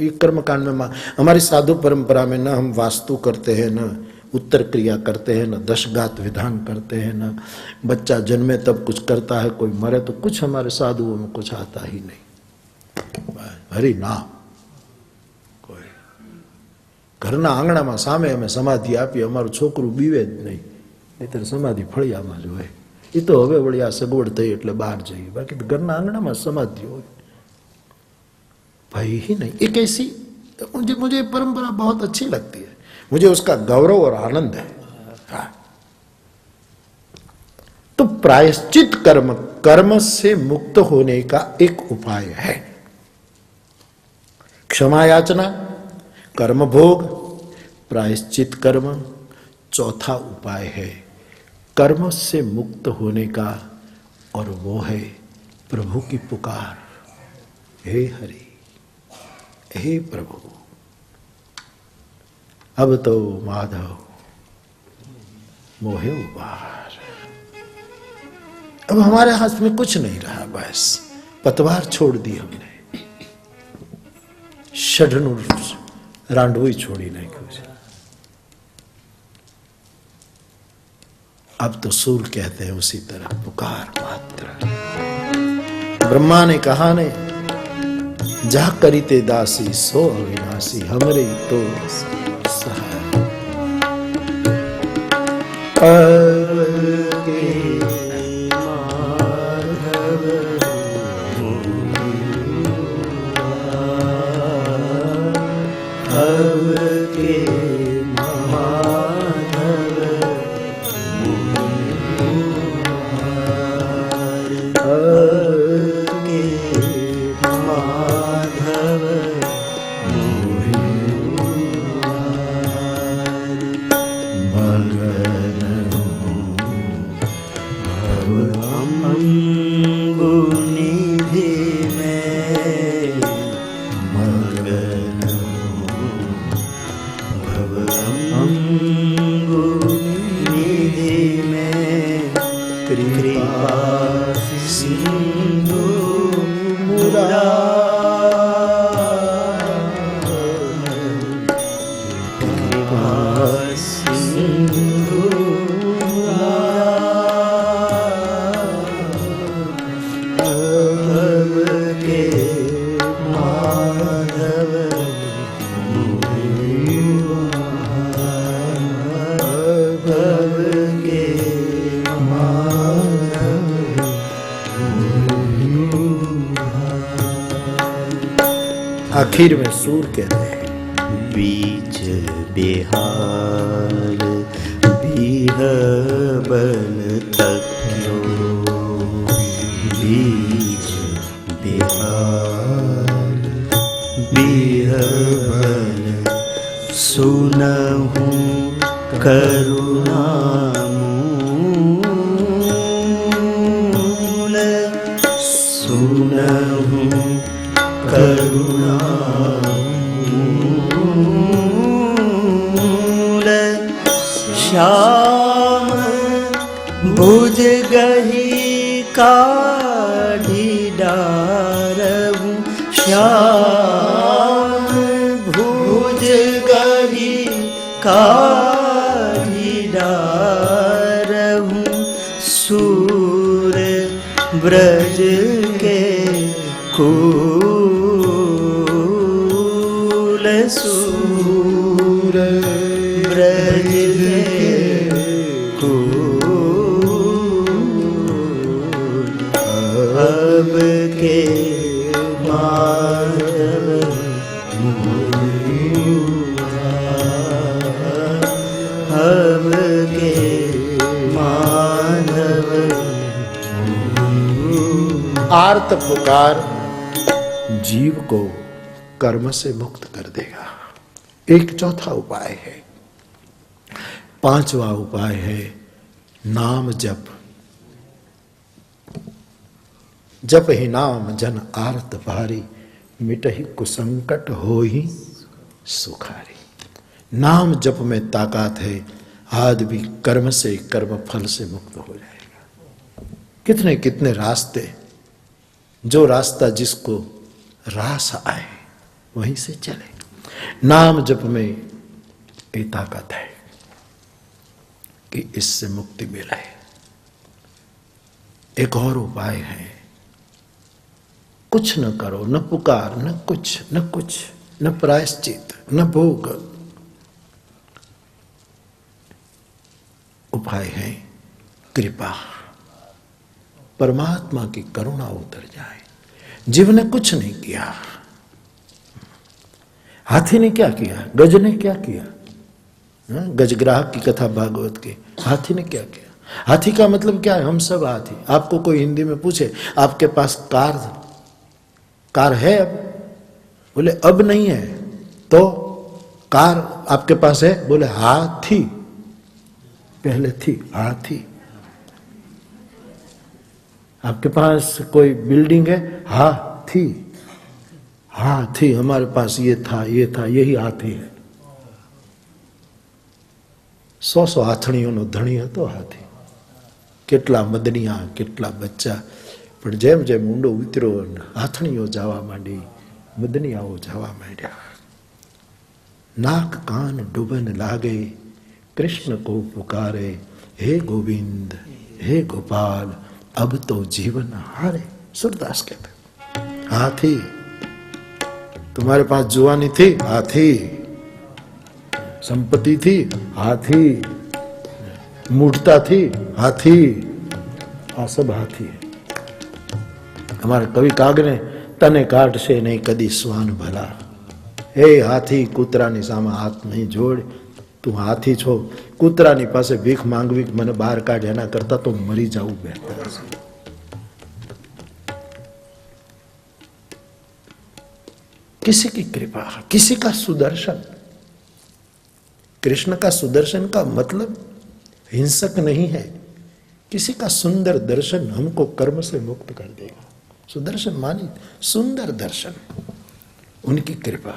ये कर्म कांड में हमारी साधु परंपरा में न हम वास्तु करते हैं, न उत्तर क्रिया करते हैं, न दशगात विधान करते हैं, न बच्चा जन्मे तब कुछ करता है, कोई मरे तो कुछ हमारे साधुओं में कुछ आता ही नहीं। हरि नाम कोई घरना आंगणा में सामे हमें समाधि आपी, अमारू छोकरू बीवे ज नहीं, नहींतर समाधि फळियामां ज होय। એ તો હવે વળી આ સગવડ થઈ એટલે બહાર જઈએ, બાકી તો ઘરના આંગણામાં સમાધિ હોય, भाई ही नहीं। एक ऐसी मुझे परंपरा बहुत अच्छी लगती है, मुझे उसका गौरव और आनंद है। हाँ। तो प्रायश्चित कर्म कर्म से मुक्त होने का एक उपाय है। क्षमा याचना, कर्म भोग, प्रायश्चित कर्म चौथा उपाय है कर्म से मुक्त होने का, और वो है प्रभु की पुकार, हे हरि, हे प्रभु। अब तो माधव मोहे उबार, अब हमारे हाथ में कुछ नहीं रहा, बस पतवार छोड़ दी हमने, षढ़नु रांडवोई छोड़ी नहीं कुछ। अब तो सूल कहते हैं उसी तरह पुकार मात्र। ब्रह्मा ने कहा ने जा करीते दासी सो अविनाशी, हमरे तो सहाय। अब के माधव अब के आखिर में सूर कहते हैं बीच बिहार बिहबल तक्यो, बीच बिहार बिहबल सुनहु करुणामूल, सुनहु करुणामूल, श्याम भुज गही काढ़ी डारहूँ, श्याम भुज गही काढ़ी डारहूँ, सूर ब्रज के कुल, सूर ब्रज के कुल, अब के माधव अब के माधव। आर्त पुकार जीव को कर्म से मुक्त कर देगा, एक चौथा उपाय है। पांचवा उपाय है नाम जप। जप ही नाम जन आर्त भारी, मिटहि कुसंकट होहि सुखारी। नाम जप में ताकत है, आदमी कर्म से कर्म फल से मुक्त हो जाएगा। कितने कितने रास्ते, जो रास्ता जिसको रास आए वहीं से चले। नाम जप में ये ताकत है कि इससे मुक्ति मिले। एक और उपाय है, कुछ न करो, न पुकार, न कुछ, न प्रायश्चित, न भोग। उपाय है कृपा। परमात्मा की करुणा उतर जाए। जीव ने कुछ नहीं किया, हाथी ने क्या किया, गज ने क्या किया, गजग्राहक की कथा भागवत की, हाथी ने क्या किया। हाथी का मतलब क्या है, हम सब हाथी। आपको कोई हिंदी में पूछे आपके पास कार है अब, बोले अब नहीं है, तो कार आपके पास है, बोले हाथी, पहले थी हाथी। आपके पास कोई बिल्डिंग है, हाथी, हाथी, हमारे पास ये था, यही हाथी है। 100 હાથણીઓનો ધણી હતો હાથી, કેટલા મદનિયા, કેટલા બચ્ચા, પણ જેમ જેમ ઊંડો ઉતર્યો હાથણીઓ જવા માંડી, મદનિયાઓ જવા માંડ્યા। नाक कान डुबन लागे, कृष्ण को पुकारे, हे गोविंद हे गोपाल, अब तो जीवन हारे। सूरदास कहते हाथी, तुम्हारे पास जुआनी थी, हाथी, संपत्ति थी, हाथी, मूढ़ता थी, हाथी, आ सब हाथी है। हमारे कवि काग ने तने काट से नहीं कदी स्वान भला, हे हाथी कूतरानी सामे हाथ नहीं जोड़, तू हाथी छो, कूतरानी पासे भीख मांगवी मने बाहर काढ, एना करता तो मरी जाऊ बेहतर है। किसी की कृपा, किसी का सुदर्शन। कृष्ण का सुदर्शन का मतलब हिंसक नहीं है, किसी का सुंदर दर्शन हमको कर्म से मुक्त कर देगा। सुदर्शन मानी सुंदर दर्शन, उनकी कृपा।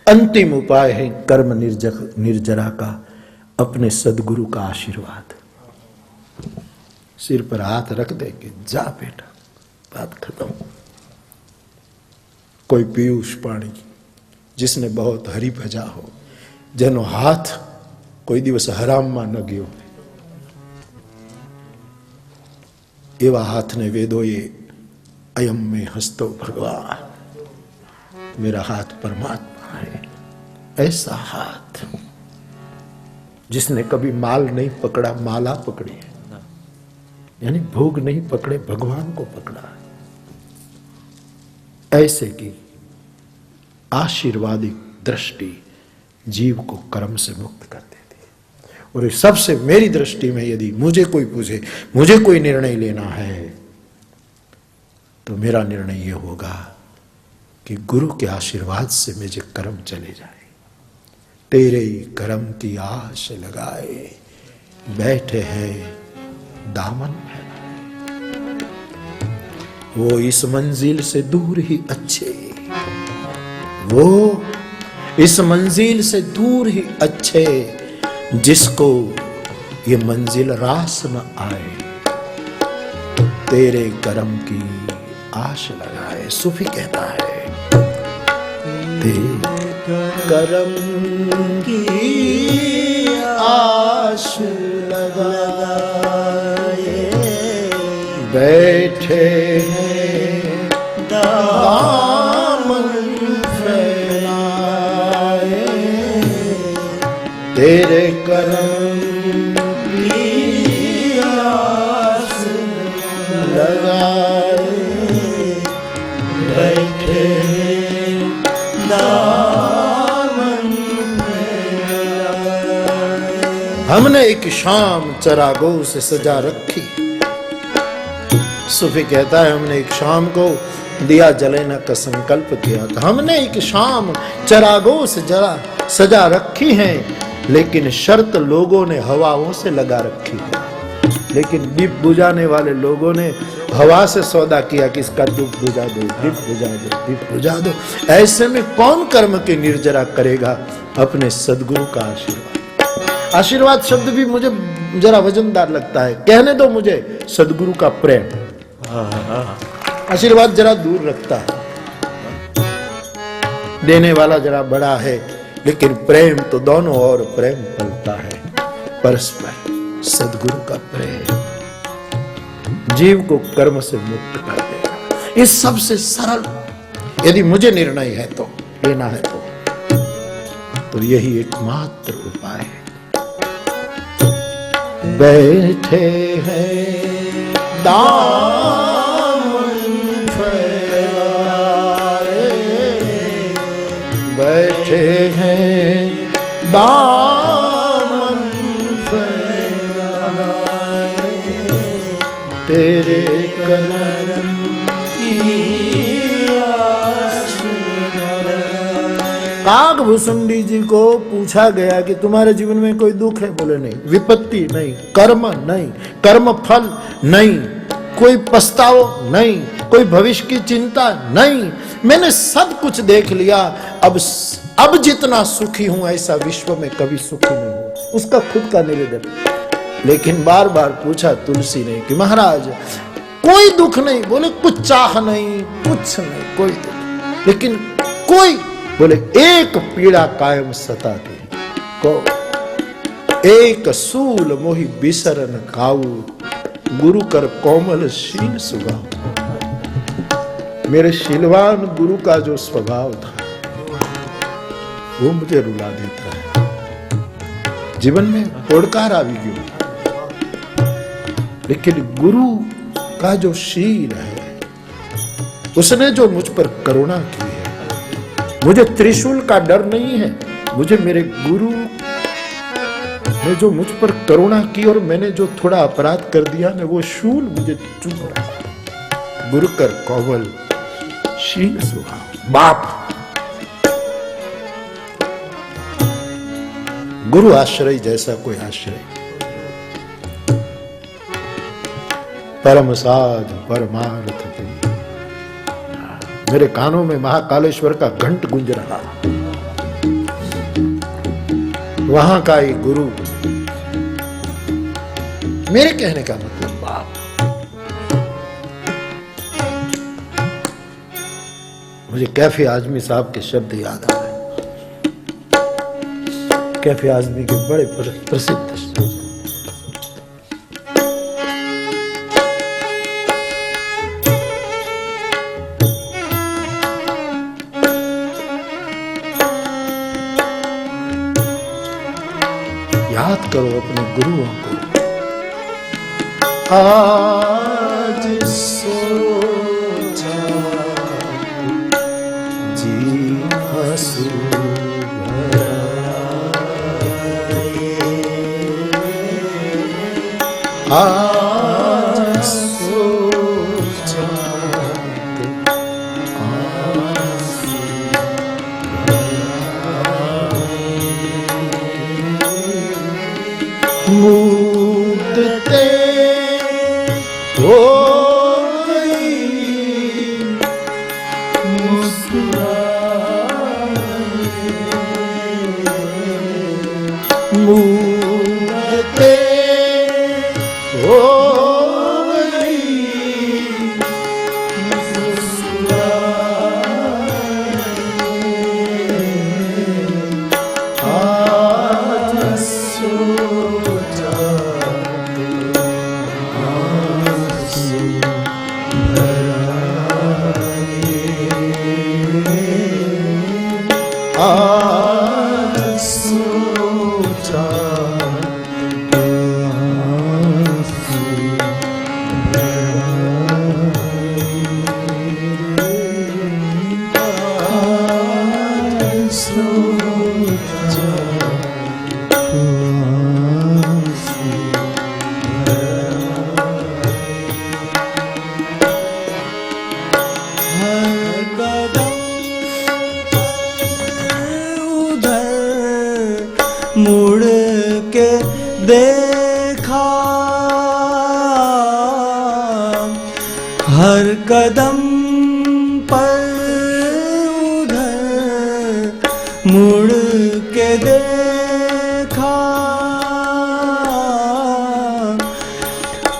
अंतिम उपाय है कर्म निर्जरा का, अपने सदगुरु का आशीर्वाद। सिर पर हाथ रख दे कि जा बेटा, बात खत्म। कोई पीयूष पाणी जिसने बहुत हरी भजा हो, जेनो हाथ कोई दिवस हराम में न गयो, एवा हाथ ने वेदोए अयम में हस्तो भगवान, मेरा हाथ परमात्मा है। ऐसा हाथ जिसने कभी माल नहीं पकड़ा, माला पकड़ी है, यानी भोग नहीं पकड़े, भगवान को पकड़ा है। ऐसे की आशीर्वादिक दृष्टि जीव को कर्म से मुक्त कर देती है। और सबसे मेरी दृष्टि में यदि मुझे कोई पूछे, मुझे कोई निर्णय लेना है, तो मेरा निर्णय यह होगा कि गुरु के आशीर्वाद से मुझे कर्म चले जाए। तेरे कर्म की आश लगाए बैठे हैं दामन फैलाए, वो इस मंजिल से दूर ही अच्छे, वो इस मंजिल से दूर ही अच्छे, जिसको ये मंजिल रास न आए, तेरे कर्म की आश लगाए। सूफी कहता है तेरे कर्म की आश लगाए बैठे हैं दामन फैलाए, तेरे कर्म की आस लगाए बैठे दामन फैलाए। हमने एक शाम चरागों से सजा रखी। सूफी कहता है हमने एक शाम को दिया जलेना का संकल्प किया था। हमने एक शाम चरागों से जरा सजा रखी है, लेकिन शर्त लोगों ने हवाओं से लगा रखी है। लेकिन दीप बुझाने वाले लोगों ने हवा से सौदा किया कि इसका दीप बुझा दो, दीप बुझा दो, दीप बुझा दो। ऐसे में कौन कर्म की निर्जरा करेगा? अपने सदगुरु का आशीर्वाद। आशीर्वाद शब्द भी मुझे जरा वजनदार लगता है, कहने दो मुझे सदगुरु का प्रेम। आशीर्वाद जरा दूर रखता है, देने वाला जरा बड़ा है, लेकिन प्रेम तो दोनों ओर प्रेम पलता है, परस्पर। सदगुरु का प्रेम जीव को कर्म से मुक्त कर देगा। इस सबसे सरल यदि मुझे निर्णय है तो लेना है तो यही एकमात्र उपाय है। बैठे हैं दामन फैलाए, बैठे हैं दामन फैलाए, तेरे करम की आस लगाए। काकभूषुंडी जी को पूछा गया कि तुम्हारे जीवन में कोई दुख है? बोले नहीं। विपत्ति नहीं, कर्म नहीं, कर्म फल नहीं, कोई पछताओ नहीं, कोई भविष्य की चिंता नहीं, मैंने सब कुछ देख लिया। अब जितना सुखी हूं ऐसा विश्व में कभी सुखी नहीं हूं। उसका खुद का निवेदन। लेकिन बार बार पूछा तुलसी ने कि महाराज कोई दुख नहीं? बोले कुछ चाह नहीं, कुछ नहीं, कोई दुख, लेकिन कोई, बोले एक पीड़ा कायम सताती को, एक सूल मोहि बिसरन खाऊ, गुरु कर कोमल शील सुगाऊ। मेरे शीलवान गुरु का जो स्वभाव था वो मुझे रुला देता है। जीवन में तोड़कार आ भी गई, लेकिन गुरु का जो शील है, उसने जो मुझ पर करुणा की है, मुझे त्रिशूल का डर नहीं है। मुझे मेरे गुरु ने जो मुझ पर करुणा की और मैंने जो थोड़ा अपराध कर दिया ना, वो शूल मुझे चुभ रहा। गुरु कर कोमल शील सुहाव। बाप गुरु आश्रय जैसा कोई आश्रय, परम साध परमार्थ तुम। मेरे कानों में महाकालेश्वर का घंट गूंज रहा, वहां का एक गुरु। मेरे कहने का मतलब बाप, मुझे कैफे आजमी साहब के शब्द याद आ रहे हैं। कैफे आजमी के बड़े प्रसिद्ध शब्द। याद करो अपने गुरुओं को। आज सोचा जी हंसू आज सोचा मुद्दते हो गई मुद्दते हो गई आज सोचा आज सोचा मुड़ के देखा, हर कदम पर उधर मुड़ के देखा,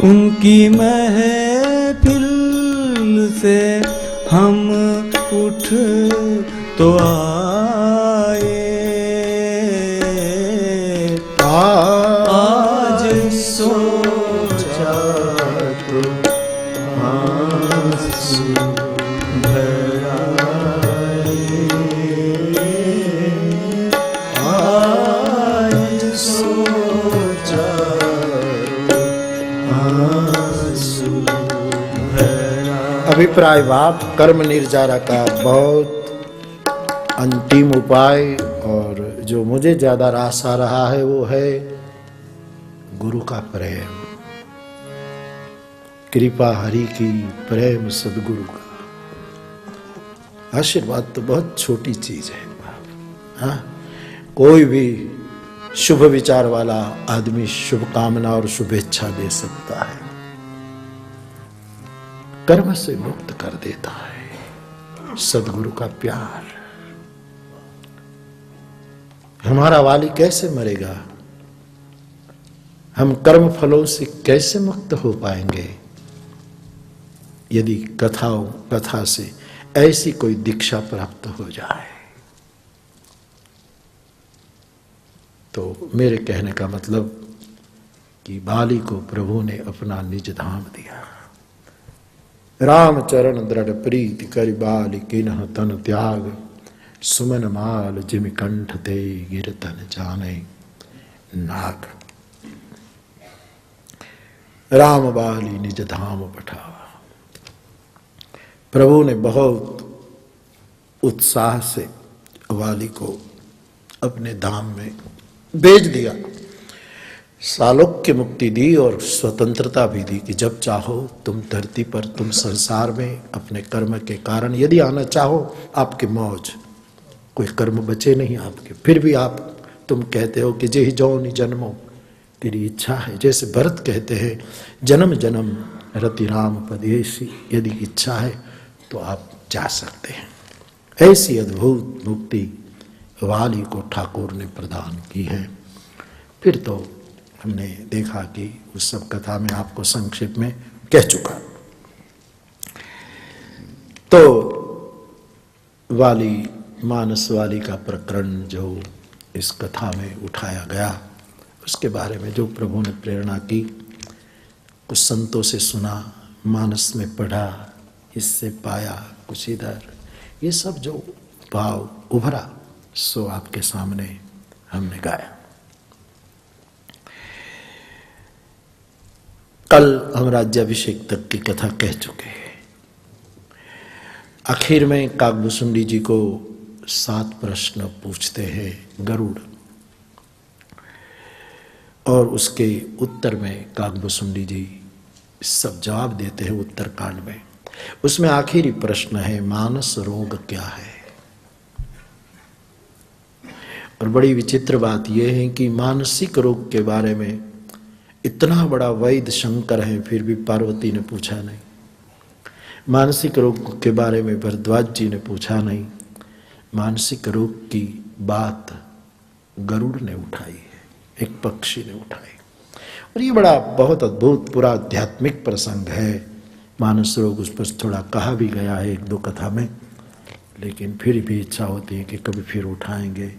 उनकी महफिल से हम उठ तो आए, आज सोचा तो आंसू भर आए, आज सोचा तो आंसू अभिप्राय बाप कर्म निर्जारा का बहुत अंतिम उपाय, और जो मुझे ज्यादा रास आ रहा है वो है गुरु का प्रेम, कृपा हरि की, प्रेम सदगुरु का। आशीर्वाद तो बहुत छोटी चीज है। हाँ, कोई भी शुभ विचार वाला आदमी शुभकामना और शुभेच्छा दे सकता है, कर्म से मुक्त कर देता है सदगुरु का प्यार। हमारा वाली कैसे मरेगा? हम कर्म फलों से कैसे मुक्त हो पाएंगे यदि कथा से ऐसी कोई दीक्षा प्राप्त हो जाए? तो मेरे कहने का मतलब कि बाली को प्रभु ने अपना निज धाम दिया। राम चरण दृढ़ प्रीति करि बाली किन्ह तन त्याग, सुमन माल जिमि कंठ ते गिरतन जाने नाग। राम बाली निज धाम पठावा। प्रभु ने बहुत उत्साह से वाली को अपने धाम में भेज दिया, सालोक्य मुक्ति दी और स्वतंत्रता भी दी कि जब चाहो तुम धरती पर, तुम संसार में अपने कर्म के कारण यदि आना चाहो, आपकी मौज, कोई कर्म बचे नहीं आपके, फिर भी तुम कहते हो कि जेहि जौनि जन्मो, तेरी इच्छा है। जैसे भरत कहते हैं जन्म जन्म रति राम पदेसी, यदि इच्छा है तो आप जा सकते हैं। ऐसी अद्भुत मुक्ति वाली को ठाकुर ने प्रदान की है। फिर तो हमने देखा कि उस सब कथा में आपको संक्षेप में कह चुका। तो वाली, मानस वाली का प्रकरण जो इस कथा में उठाया गया, उसके बारे में जो प्रभु ने प्रेरणा की, कुछ संतों से सुना, मानस में पढ़ा, इससे पाया कुछ इधर, ये सब जो भाव उभरा सो आपके सामने हमने गाया। कल हम राज्याभिषेक तक की कथा कह चुके हैं। आखिर में काकभूसुंडी जी को 7 प्रश्न पूछते हैं गरुड़, और उसके उत्तर में काकभूसुंडी जी सब जवाब देते हैं उत्तर कांड में। उसमें आखिरी प्रश्न है मानस रोग क्या है। और बड़ी विचित्र बात यह है कि मानसिक रोग के बारे में इतना बड़ा वैद्य शंकर है, फिर भी पार्वती ने पूछा नहीं। मानसिक रोग के बारे में भरद्वाज जी ने पूछा नहीं। मानसिक रोग की बात गरुड़ ने उठाई है, एक पक्षी ने उठाई। और ये बड़ा बहुत अद्भुत पूरा आध्यात्मिक प्रसंग है। मानस रोग उस पर थोड़ा कहा भी गया है 1-2 कथा में, लेकिन फिर भी इच्छा होती है कि कभी फिर उठाएंगे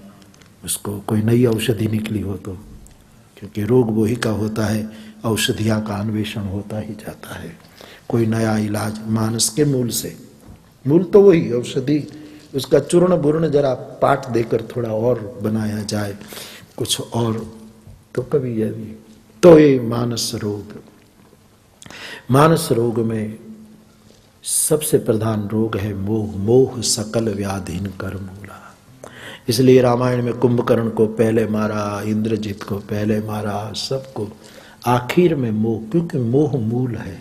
उसको, कोई नई औषधि निकली हो तो, क्योंकि रोग वही का होता है, औषधियाँ का अन्वेषण होता ही जाता है। कोई नया इलाज मानस के मूल से, मूल तो वही औषधि, उसका चूर्ण बुर्ण जरा पाठ देकर थोड़ा और बनाया जाए कुछ और, तो कभी यदि तो ये मानस रोग। मानस रोग में सबसे प्रधान रोग है मोह। मोह सकल व्याधिन कर मूला। इसलिए रामायण में कुंभकर्ण को पहले मारा, इंद्रजित को पहले मारा, सबको आखिर में मोह, क्योंकि मोह मूल है।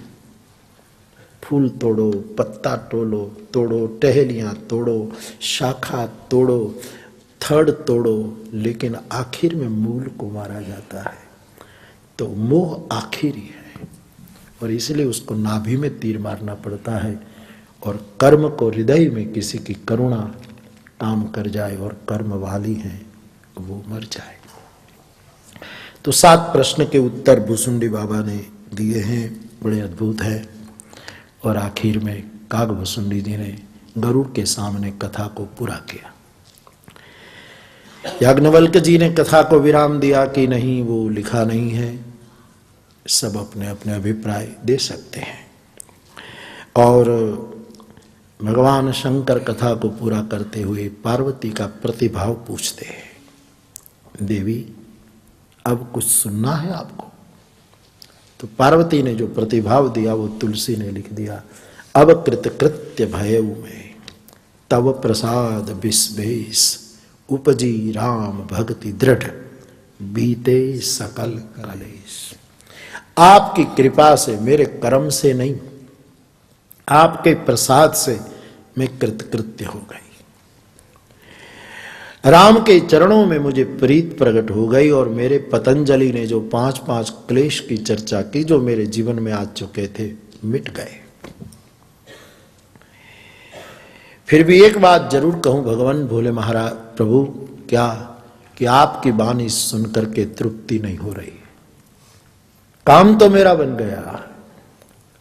फूल तोड़ो, पत्ता तोड़ो, टहलियाँ तोड़ो, शाखा तोड़ो, थड़ तोड़ो, लेकिन आखिर में मूल को मारा जाता है। तो मोह आखिरी है, और इसलिए उसको नाभि में तीर मारना पड़ता है, और कर्म को हृदय में किसी की करुणा काम कर जाए और कर्म वाली है वो मर जाए। तो 7 प्रश्न के उत्तर भूसुंडी बाबा ने दिए हैं, बड़े अद्भुत हैं। और आखिर में काकभूसुंडी जी ने गरुड़ के सामने कथा को पूरा किया। याज्ञवल्क्य जी ने कथा को विराम दिया कि नहीं, वो लिखा नहीं है, सब अपने अपने अभिप्राय दे सकते हैं। और भगवान शंकर कथा को पूरा करते हुए पार्वती का प्रतिभाव पूछते हैं, देवी अब कुछ सुनना है आपको? तो पार्वती ने जो प्रतिभाव दिया वो तुलसी ने लिख दिया। अब कृतकृत्य भयउ में तव प्रसाद विस्वेश उपजी राम भक्ति दृढ़ बीते सकल कलेश। आपकी कृपा से, मेरे कर्म से नहीं, आपके प्रसाद से मैं कृतकृत्य हो गई। राम के चरणों में मुझे प्रीत प्रकट हो गई और मेरे पतंजलि ने जो 5-5 क्लेश की चर्चा की जो मेरे जीवन में आ चुके थे मिट गए। फिर भी एक बात जरूर कहूं भगवान भोले महाराज प्रभु, क्या कि आपकी वाणी सुनकर के तृप्ति नहीं हो रही। काम तो मेरा बन गया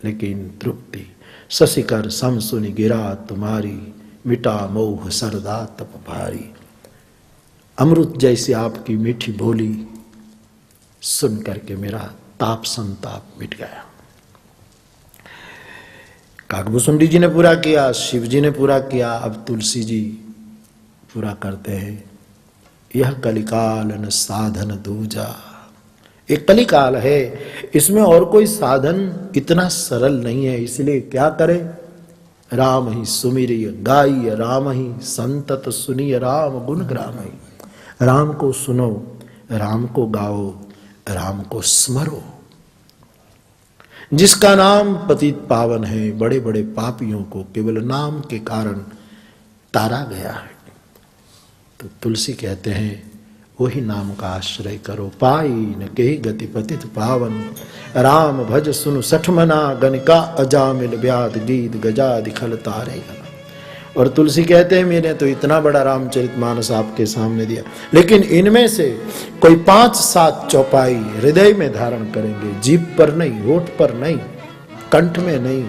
लेकिन तृप्ति। शशिकर सम सुनि गिरा तुम्हारी मिटा मोह सरदा तप भारी। अमृत जैसी आपकी मीठी बोली सुन करके मेरा ताप संताप मिट गया। काकभूषुंडी जी ने पूरा किया, शिव जी ने पूरा किया, अब तुलसी जी पूरा करते हैं। यह कलिकाल न साधन दूजा। एक कलिकाल है, इसमें और कोई साधन इतना सरल नहीं है। इसलिए क्या करें? राम ही सुमिरिय गाइय राम ही संतत सुनिय राम गुण ग्रामई। राम को सुनो, राम को गाओ, राम को स्मरो। जिसका नाम पतित पावन है, बड़े बड़े पापियों को केवल नाम के कारण तारा गया है। तो तुलसी कहते हैं वही नाम का आश्रय करो। पाई न के गति पतित पावन राम भज सुनु सठमना गणिका अजामिल व्याध गीत गजादि खल तारे। और तुलसी कहते हैं मैंने तो इतना बड़ा रामचरितमानस आपके सामने दिया, लेकिन इनमें से कोई 5-7 चौपाई हृदय में धारण करेंगे, जीभ पर नहीं, होठ पर नहीं, कंठ में नहीं,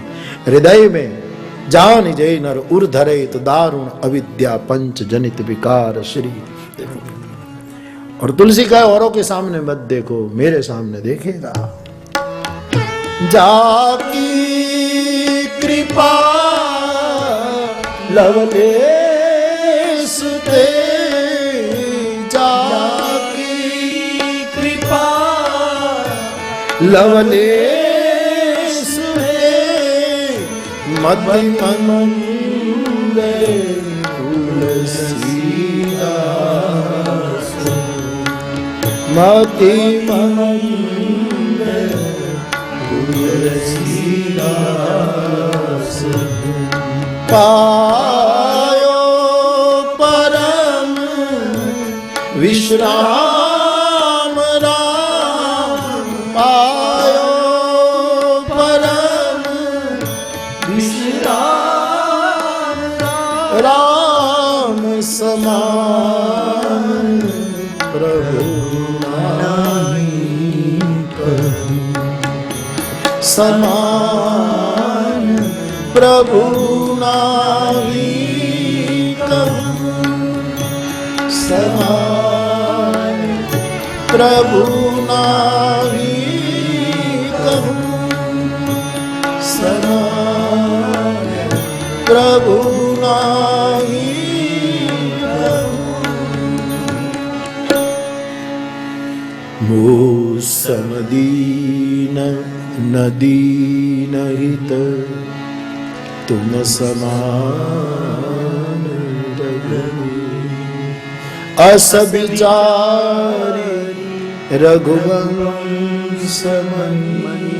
हृदय में। जान जय नर उर धरे तो दारुण अविद्या पंच जनित विकार श्री। और तुलसी का औरों के सामने मत देखो, मेरे सामने देखेगा। जाकी कृपा लवलेश ते, जाकी कृपा लवलेश ते, मति मंदे तुलसीदास, मति मंदे तुलसीदास। पायो परम विश्राम राम, पायो परम विश्राम राम समान प्रभु नाहीं कहूं, समान प्रभु नाहीं कहूं, समान प्रभु नाहीं कहूं, समान प्रभु नाहीं कहूं। मोह समदीन नदीन हित तुम समान रघुवीर। अस विचारी रघुवंश मनी,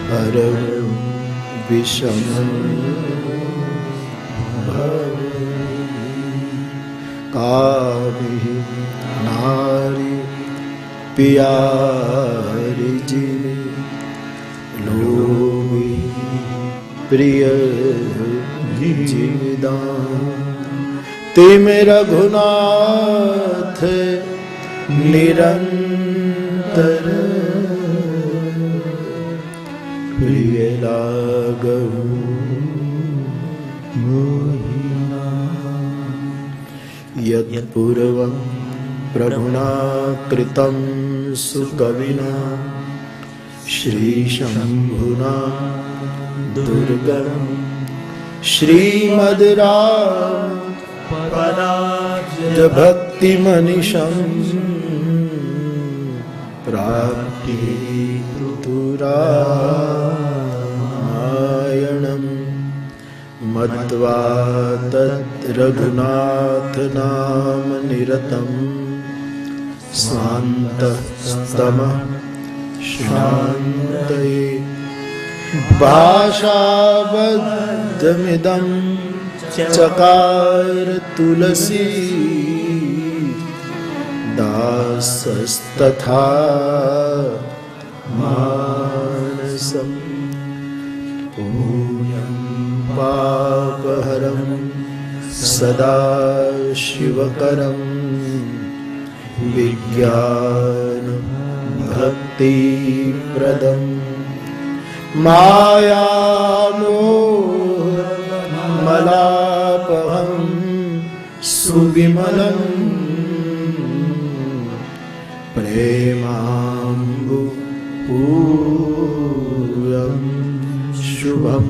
हरहु विषम भव। कामिहि नारी प्यारी जीवे, लोभी प्रिय जीवदान। तिम रघुनाथ निरंतर, प्रिय लागहु मोहिना। यत् पूर्वं प्रभुना कृतं सुकविना, श्रीशंभुना दुर्गम श्रीमद्राम पराज भक्ति मनीषं प्राप्ति तुरा। मत्वा तत् रघुनाथ नाम निरतम स्वान्तस्तमः शान्तये भाषाबद्धमिदं चकार तुलसी दासस्तथा मानसम् पुण्यं पापहरं सदा शिवकरं विज्ञान भक्तिप्रदं मायामोहमलापहं सुविमलं प्रेमाम्बुपूरं शुभं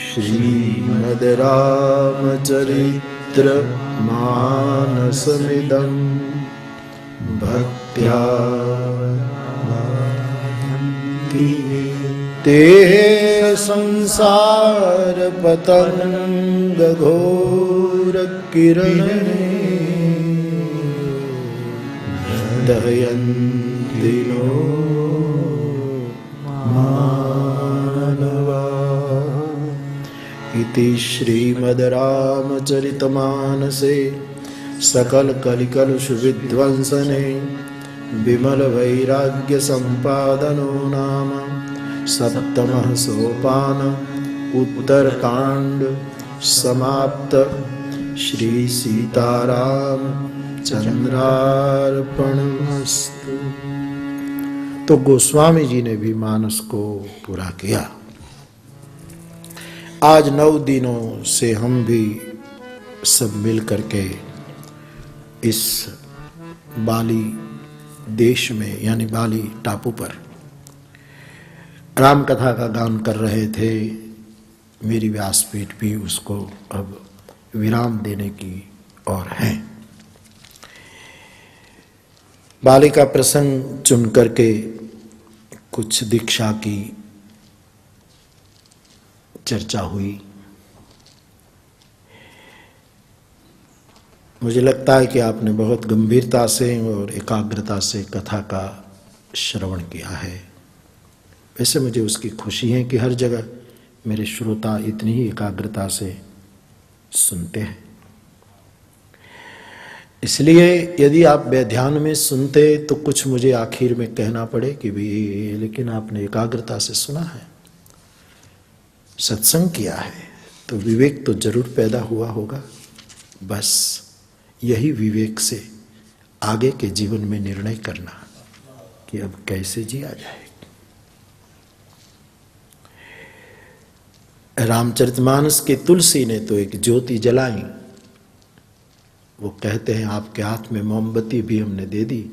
श्रीमद् रामचरित्रमानसमिदं भक्त्या ते संसारपतङ्गघोरकिरणे दहयन्ति नो मानवा। इति श्रीमद् रामचरितमानसे सकलकलिकलुष विध्वंसने विमल वैराग्य संपादनो नाम सप्तमः सोपान उत्तरकांड समाप्त। श्री सीताराम चंद्रार्पणमस्तु। तो गोस्वामी जी ने भी मानस को पूरा किया। आज 9 दिनों से हम भी सब मिल करके इस बाली देश में यानी बाली टापू पर राम कथा का गान कर रहे थे। मेरी व्यासपीठ भी उसको अब विराम देने की ओर है। बाली का प्रसंग चुन करके कुछ दीक्षा की चर्चा हुई। मुझे लगता है कि आपने बहुत गंभीरता से और एकाग्रता से कथा का श्रवण किया है। वैसे मुझे उसकी खुशी है कि हर जगह मेरे श्रोता इतनी ही एकाग्रता से सुनते हैं। इसलिए यदि आप बेध्यान में सुनते तो कुछ मुझे आखिर में कहना पड़े कि भी लेकिन आपने एकाग्रता से सुना है, सत्संग किया है, तो विवेक तो जरूर पैदा हुआ होगा। बस यही विवेक से आगे के जीवन में निर्णय करना कि अब कैसे जिया जाए। रामचरितमानस के तुलसी ने तो एक ज्योति जलाई। वो कहते हैं आपके हाथ में मोमबत्ती भी हमने दे दी,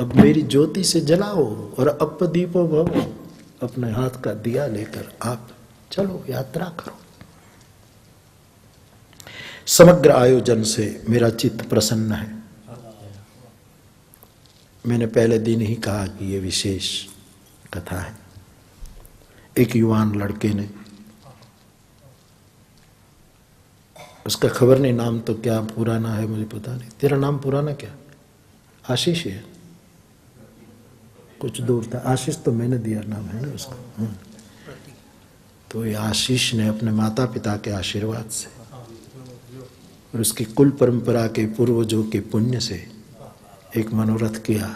अब मेरी ज्योति से जलाओ और अप दीपो भवो। अपने हाथ का दिया लेकर आप चलो, यात्रा करो। समग्र आयोजन से मेरा चित्त प्रसन्न है। मैंने पहले दिन ही कहा कि ये विशेष कथा है। एक युवान लड़के ने, उसका खबर नहीं, नाम तो क्या पुराना है मुझे पता नहीं। तेरा नाम पुराना क्या? आशीष है, कुछ दूर था। आशीष तो मैंने दिया नाम है ना उसका। तो ये आशीष ने अपने माता पिता के आशीर्वाद से और उसकी कुल परंपरा के पूर्वजों के पुण्य से एक मनोरथ किया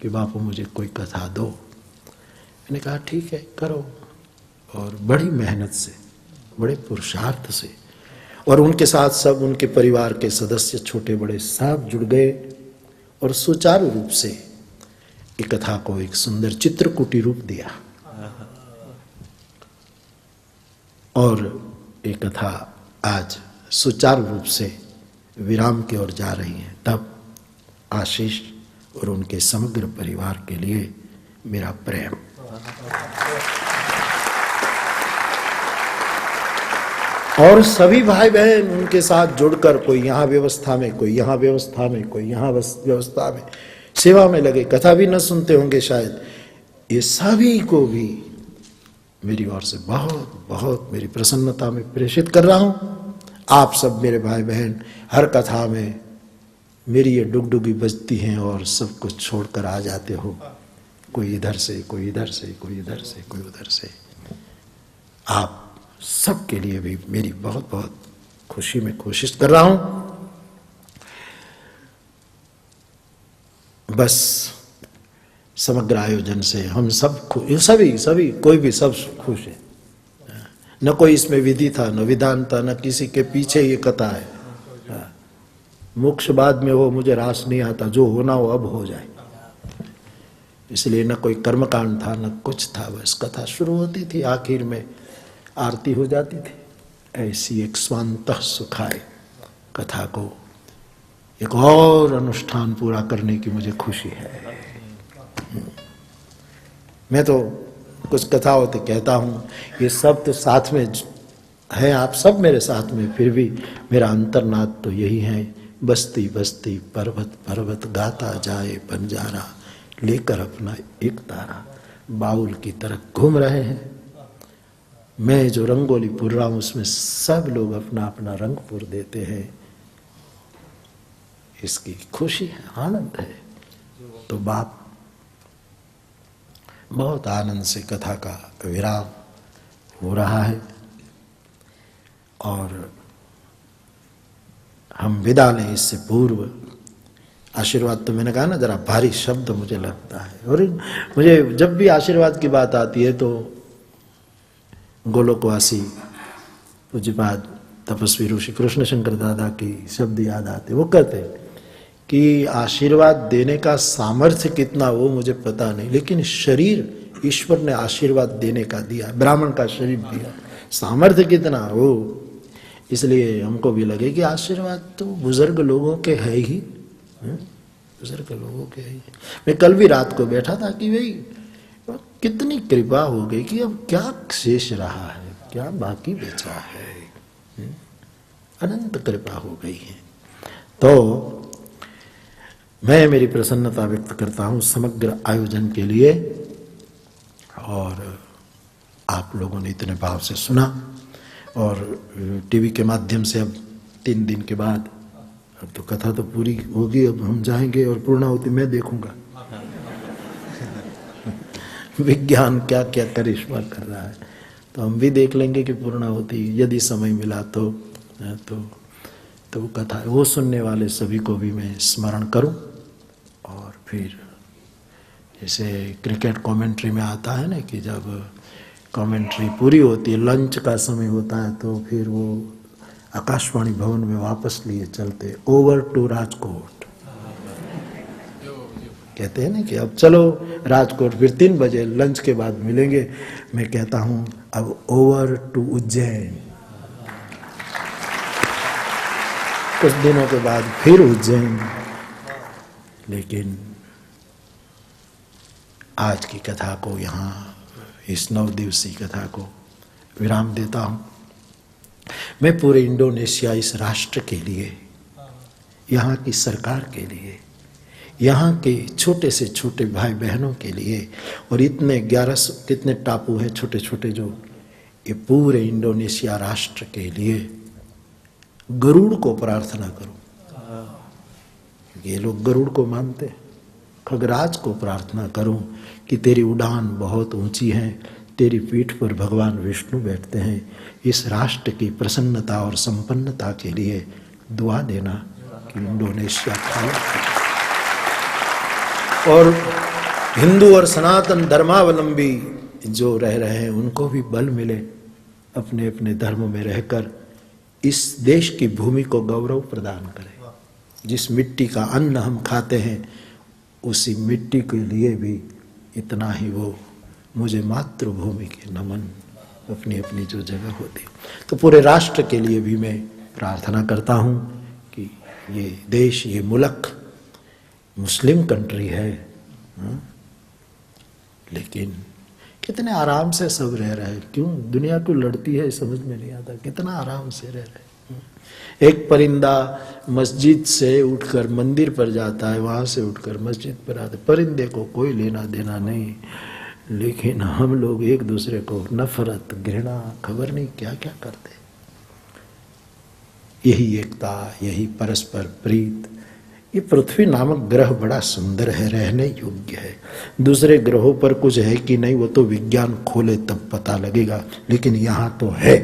कि बापू मुझे कोई कथा दो। मैंने कहा ठीक है करो। और बड़ी मेहनत से, बड़े पुरुषार्थ से, और उनके साथ सब उनके परिवार के सदस्य छोटे बड़े सब जुड़ गए और सुचारू रूप से एक कथा को एक सुंदर चित्रकूटी रूप दिया। और ये कथा आज सुचारू रूप से विराम की ओर जा रही है। तब आशीष और उनके समग्र परिवार के लिए मेरा प्रेम। और सभी भाई बहन उनके साथ जुड़कर, कोई यहाँ व्यवस्था में, कोई यहाँ व्यवस्था में, कोई यहाँ व्यवस्था में सेवा में लगे, कथा भी न सुनते होंगे शायद। ये सभी को भी मेरी ओर से बहुत बहुत मेरी प्रसन्नता में प्रेषित कर रहा हूँ। आप सब मेरे भाई बहन हर कथा में मेरी ये डुगडुगी बजती हैं और सब कुछ छोड़कर आ जाते हो, कोई इधर से, कोई इधर से, कोई इधर से, कोई उधर से। आप सब के लिए भी मेरी बहुत बहुत खुशी में कोशिश कर रहा हूँ। बस समग्र आयोजन से हम सब सभी कोई भी सब खुश है। न कोई इसमें विधि था, न विधान था, न किसी के पीछे ये कथा है। मोक्ष बाद में वो मुझे रास नहीं आता, जो होना हो अब हो जाए। इसलिए न कोई कर्मकांड था, न कुछ था। बस कथा शुरू होती थी, आखिर में आरती हो जाती थी। ऐसी एक स्वांतः सुखाए कथा को एक और अनुष्ठान पूरा करने की मुझे खुशी है। मैं तो कुछ कथा होते कहता हूँ, ये सब तो साथ में है, आप सब मेरे साथ में, फिर भी मेरा अंतर्नाद तो यही है। बस्ती बस्ती पर्वत पर्वत गाता जाए बंजारा, लेकर अपना एक तारा बाउल की तरह घूम रहे हैं। मैं जो रंगोली पुर रहा हूँ उसमें सब लोग अपना अपना रंग पुर देते हैं। इसकी खुशी है, आनंद है। तो बाप बहुत आनंद से कथा का विराम हो रहा है और हम विदा लें इससे पूर्व आशीर्वाद, तो मैंने कहा ना जरा भारी शब्द मुझे लगता है, और मुझे जब भी आशीर्वाद की बात आती है तो गोलोकवासी पूज्यपाद तपस्वी ऋषि कृष्ण शंकर दादा की शब्द याद आते। वो कहते हैं कि आशीर्वाद देने का सामर्थ्य कितना वो मुझे पता नहीं, लेकिन शरीर ईश्वर ने आशीर्वाद देने का दिया, ब्राह्मण का शरीर दिया, सामर्थ्य कितना वो। इसलिए हमको भी लगे कि आशीर्वाद तो बुजुर्ग लोगों के है ही, बुजुर्ग लोगों के है ही। मैं कल भी रात को बैठा था कि भाई कितनी कृपा हो गई कि अब क्या शेष रहा है, क्या बाकी बचा है। अनंत कृपा हो गई है। तो मैं मेरी प्रसन्नता व्यक्त करता हूँ समग्र आयोजन के लिए, और आप लोगों ने इतने भाव से सुना, और टीवी के माध्यम से अब 3 दिन के बाद अब तो कथा तो पूरी होगी, अब हम जाएंगे और पूर्णाहुति मैं देखूंगा। विज्ञान क्या क्या करिश्मा कर रहा है, तो हम भी देख लेंगे कि पूर्णाहुति यदि समय मिला तो वो कथा वो सुनने वाले सभी को भी मैं स्मरण करूं। और फिर जैसे क्रिकेट कमेंट्री में आता है ना कि जब कमेंट्री पूरी होती है, लंच का समय होता है, तो फिर वो आकाशवाणी भवन में वापस लिए चलते, ओवर टू राजकोट कहते हैं ना कि अब चलो राजकोट, फिर 3 बजे लंच के बाद मिलेंगे। मैं कहता हूँ अब ओवर टू उज्जैन, कुछ दिनों के बाद फिर उज्जैन। लेकिन आज की कथा को यहाँ इस 9 दिवसीय कथा को विराम देता हूँ। मैं पूरे इंडोनेशिया इस राष्ट्र के लिए, यहाँ की सरकार के लिए, यहाँ के छोटे से छोटे भाई बहनों के लिए, और इतने 1100 कितने टापू हैं छोटे छोटे जो, ये पूरे इंडोनेशिया राष्ट्र के लिए गरुड़ को प्रार्थना करूं। ये लोग गरुड़ को मानते हैं। खगराज को प्रार्थना करूं कि तेरी उड़ान बहुत ऊंची है, तेरी पीठ पर भगवान विष्णु बैठते हैं। इस राष्ट्र की प्रसन्नता और संपन्नता के लिए दुआ देना कि इंडोनेशिया खाए, और हिंदू और सनातन धर्मावलंबी जो रह रहे हैं उनको भी बल मिले अपने अपने धर्म में रहकर इस देश की भूमि को गौरव प्रदान करें। जिस मिट्टी का अन्न हम खाते हैं उसी मिट्टी के लिए भी इतना ही वो मुझे मातृभूमि के नमन, अपनी अपनी जो जगह होती। तो पूरे राष्ट्र के लिए भी मैं प्रार्थना करता हूँ कि ये देश, ये मुल्क मुस्लिम कंट्री है, लेकिन कितने आराम से सब रह रहे हैं। क्यों दुनिया क्यों लड़ती है समझ में नहीं आता, कितना आराम से रह रहे हैं। एक परिंदा मस्जिद से उठकर मंदिर पर जाता है, वहां से उठकर मस्जिद पर आता है, परिंदे को कोई लेना देना नहीं। लेकिन हम लोग एक दूसरे को नफरत, घृणा, खबर नहीं क्या क्या करते। यही एकता, यही परस्पर प्रीत। ये पृथ्वी नामक ग्रह बड़ा सुंदर है, रहने योग्य है। दूसरे ग्रहों पर कुछ है कि नहीं वो तो विज्ञान खोले तब पता लगेगा, लेकिन यहां तो है।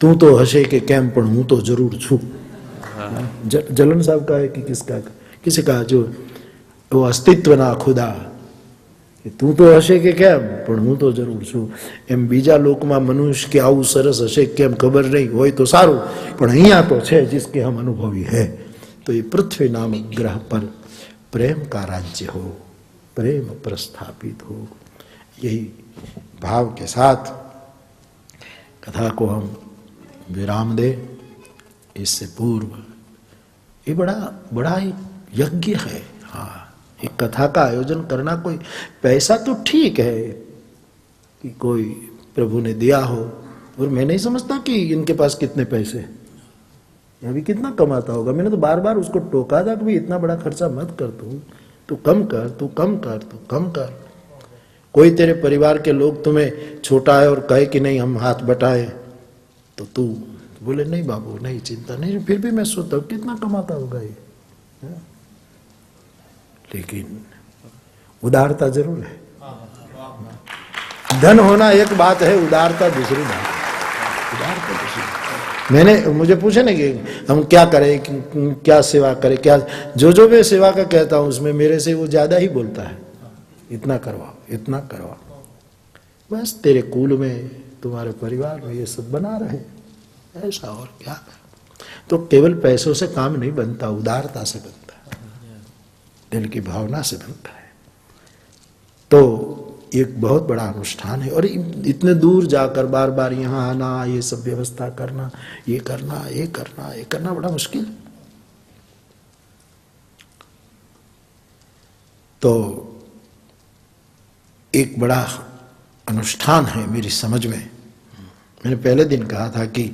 तू तो हसे के कैम पण हूं तो जरूर छू। जलन साहब का है कि किसका, किसी का, जो वो अस्तित्व ना खुदा, તું તો હશે કે કેમ પણ હું તો જરૂર છું. એમ બીજા લોકમાં મનુષ્ય કે આવું સરસ હશે કેમ ખબર નહીં હોય તો સારું, પણ અહીંયા તો છે जिसके हम अनुभवी है. तो ये पृथ्वी नामक ग्रह पर प्रेम का राज्य हो, प्रेम प्रस्थापित हो, यही भाव के साथ कथा को हम विराम दे. इससे पूर्व ये बड़ा ही यज्ञ है. हाँ, एक कथा का आयोजन करना कोई पैसा तो ठीक है कि कोई प्रभु ने दिया हो, और मैं नहीं समझता कि इनके पास कितने पैसे, अभी कितना कमाता होगा. मैंने तो बार बार उसको टोका था कि भाई इतना बड़ा खर्चा मत कर, तू कम कर, तू कम कर, तू कम कर. कोई तेरे परिवार के लोग तुम्हें छोटा है और कहे कि नहीं हम हाथ बटाए, तो तू बोले नहीं बाबू नहीं, चिंता नहीं, फिर भी मैं सोचता हूँ कितना कमाता होगा ये. लेकिन उदारता जरूर है. धन होना एक बात है, उदारता दूसरी बात है. उदारता दूसरी. मुझे पूछे ना कि हम क्या करें, क्या सेवा करें, क्या जो मैं सेवा का कहता हूं उसमें मेरे से वो ज्यादा ही बोलता है. इतना करवाओ, इतना करवाओ, बस तेरे कुल में, तुम्हारे परिवार में ये सब बना रहे, ऐसा और क्या. तो केवल पैसों से काम नहीं बनता, उदारता से बनता है, दिल की भावना से बनता है. तो एक बहुत बड़ा अनुष्ठान है. और इतने दूर जाकर बार बार यहाँ आना, ये सब व्यवस्था करना, ये करना, ये करना, ये करना बड़ा मुश्किल. तो एक बड़ा अनुष्ठान है मेरी समझ में. मैंने पहले दिन कहा था कि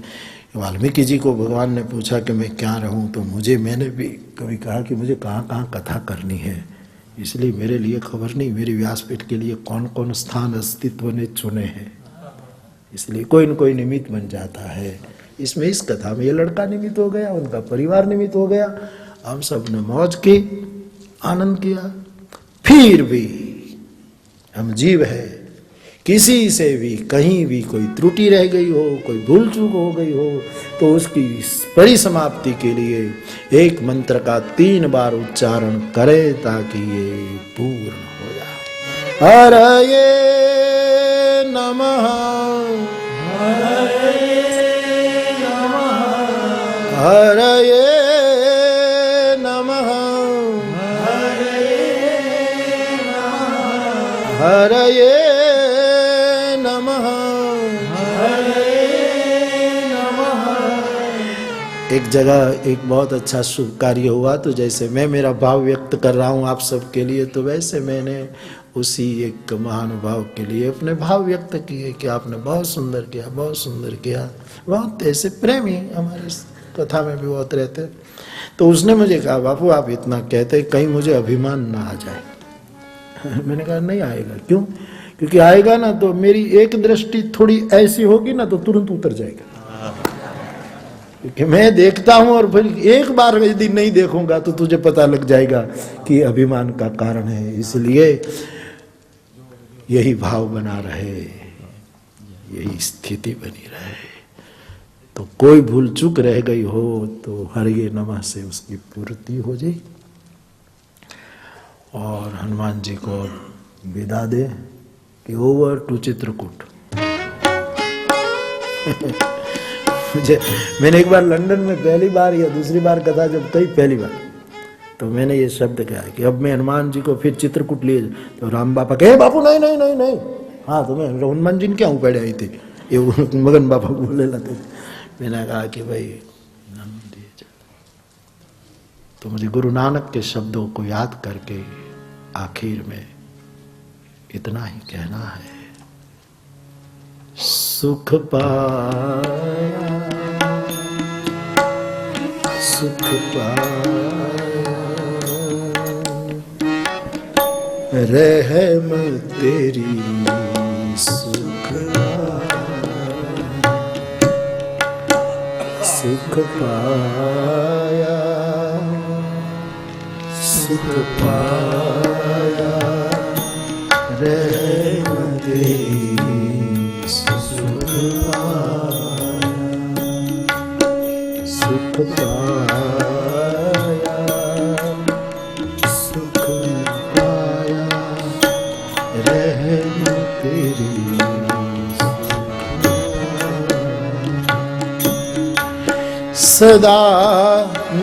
वाल्मीकि जी को भगवान ने पूछा कि मैं क्या रहूं, तो मैंने भी कभी कहा कि मुझे कहाँ कहाँ कथा करनी है, इसलिए मेरे लिए खबर नहीं मेरी व्यासपीठ के लिए कौन कौन स्थान अस्तित्व ने चुने हैं, इसलिए कोई न कोई निमित्त बन जाता है. इसमें इस कथा में ये लड़का निमित्त हो गया, उनका परिवार निमित्त हो गया, हम सब ने मौज की, आनंद किया. फिर भी हम जीव है, किसी से भी कहीं भी कोई त्रुटि रह गई हो, कोई भूल चूक हो गई हो, तो उसकी परिसमाप्ति के लिए एक मंत्र का 3 बार उच्चारण करे ताकि ये पूर्ण हो जाए. हरये नमः, हरये नमः, हरये नमः, हरये एक जगह एक बहुत अच्छा शुभ कार्य हुआ, तो जैसे मैं मेरा भाव व्यक्त कर रहा हूँ आप सबके लिए, तो वैसे मैंने उसी एक महानुभाव के लिए अपने भाव व्यक्त किए कि आपने बहुत सुंदर किया, बहुत सुंदर किया. बहुत ऐसे प्रेमी हमारे कथा में भी बहुत रहते. तो उसने मुझे कहा बापू आप इतना कहते कहीं मुझे अभिमान ना आ जाए. मैंने कहा नहीं आएगा. क्यों? क्योंकि आएगा ना तो मेरी एक दृष्टि थोड़ी ऐसी होगी ना तो तुरंत उतर जाएगा, क्योंकि मैं देखता हूं और फिर एक बार यदि नहीं देखूंगा तो तुझे पता लग जाएगा कि अभिमान का कारण है. इसलिए यही भाव बना रहे, यही स्थिति बनी रहे. तो कोई भूल चूक रह गई हो तो हरये नमः से उसकी पूर्ति हो जाए. और हनुमान जी को विदा दे कि ओवर टू चित्रकूट. मैंने एक बार लंदन में पहली बार या दूसरी बार कथा जब कही, पहली बार, तो मैंने ये शब्द कहा कि अब मैं हनुमान जी को फिर चित्रकूट लिए. तो राम बापा कहे बापू नहीं नहीं नहीं नहीं. हाँ तो मैं हनुमान जी ने क्या ऊपर आई थी, ये मगन बापा को बोले लाते. मैंने कहा कि भाई तो मुझे गुरु नानक के शब्दों को याद करके आखिर में इतना ही कहना है. सुख पाया, सुख पाया, रहम तेरी सुख सुख पाया, सुख पाया, रहम तेरी सुख पाया, सुख पाया, सुख पाया, रहम तेरी सदा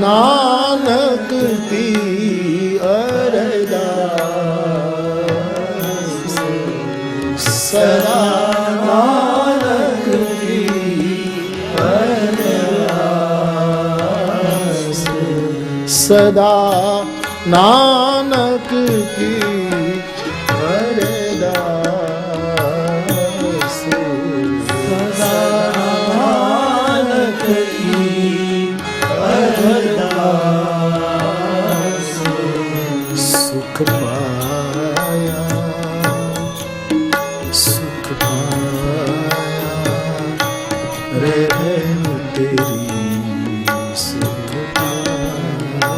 नानक की अरदास, सदा नानक की अरदास, सदा नानक की अरदास, सदा नानक की अरदास, सुख पाया, सुख पाया, रहम तेरी सुख पाया,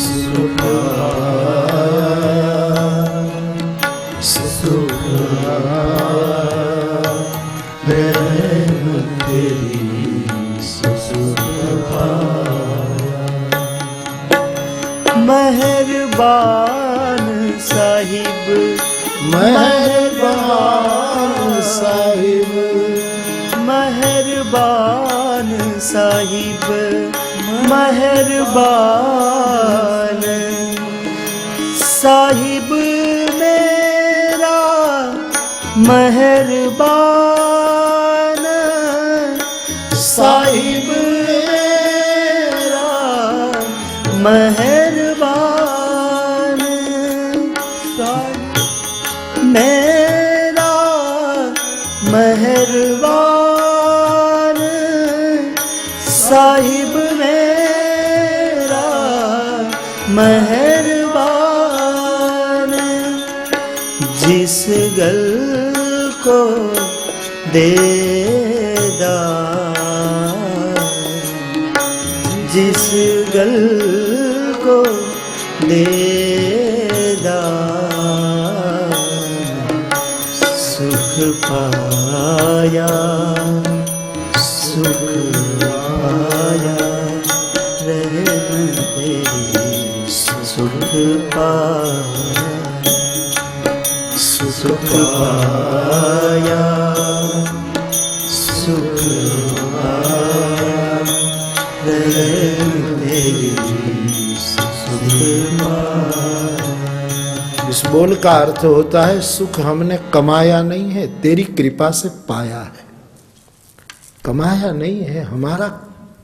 सुख पाया, सुख पाया, रहम तेरी मेहरबान साहिब, मेहरबान साहिब, मेहरबान साहिब, मेहरबान साहिब मेरा मेहरबान साहिब मेहरबान मेरा मेहरबान साहिब मेरा मेहरबान, जिस गल को देदा, जिस गल को देदा, सुख पाया, सुख पाया, रहम तेरी सुख पाया, सुख पाया, सुख पाया, रहम तेरी सुख पाया। इस बोल का अर्थ होता है सुख हमने कमाया नहीं है, तेरी कृपा से पाया है। कमाया नहीं है, हमारा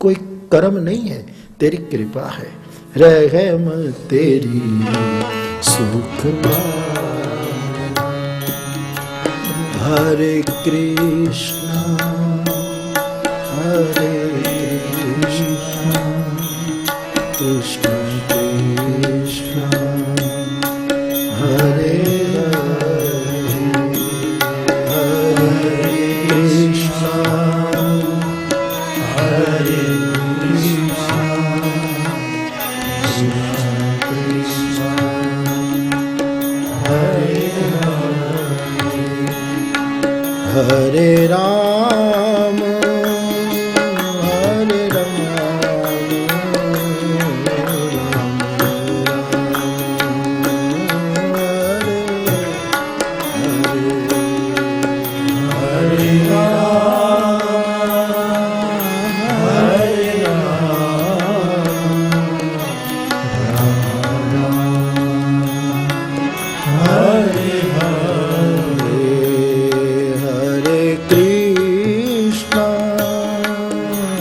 कोई कर्म नहीं है, तेरी कृपा है। रहम तेरी सुख पाया। हरे कृष्णा हरे कृष्णा कृष्णा कृष्णा हरे हरे कृष्णा हरे कृष्णा कृष्णा हरे हरे राम हरे राम हरे कृष्ण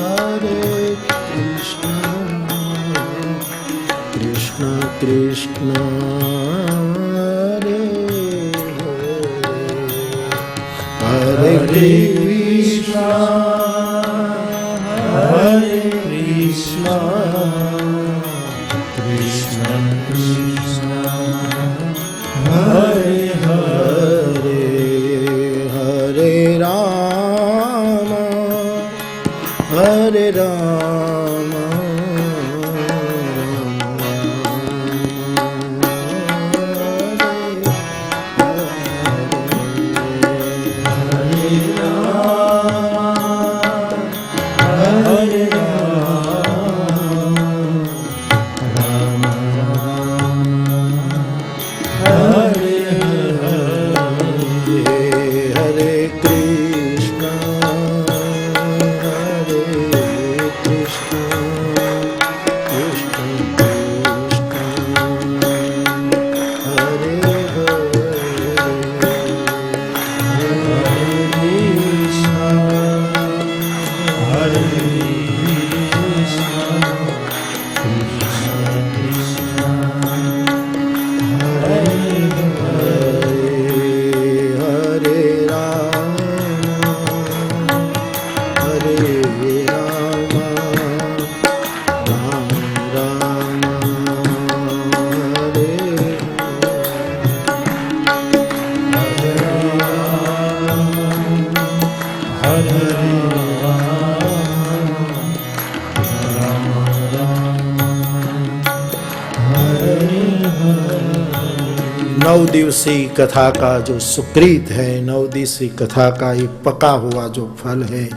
हरे कृष्ण हरे कृष्ण कृष्ण कृष्ण राम नौ दिवसीय कथा का जो सुकृत है, नौ दिवसीय कथा का ये पका हुआ जो फल है,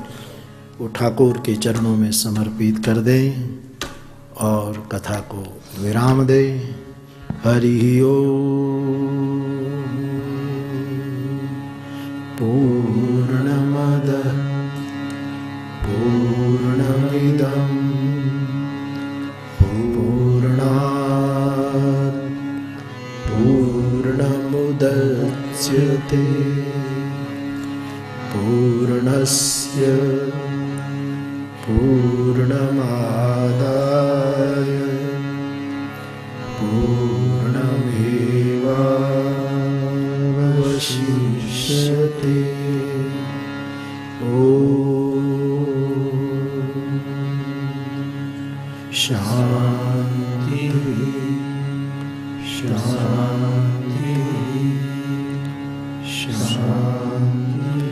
वो ठाकुर के चरणों में समर्पित कर दें और कथा को विराम दें। हरि ओम। पूर्णमद पूर्णमिदं पूर्णात् पूर्णमुदच्यते पूर्णस्य पूर्णमादाय पूर्णमेवावशिष्यते। ओम शांति शांति शांति।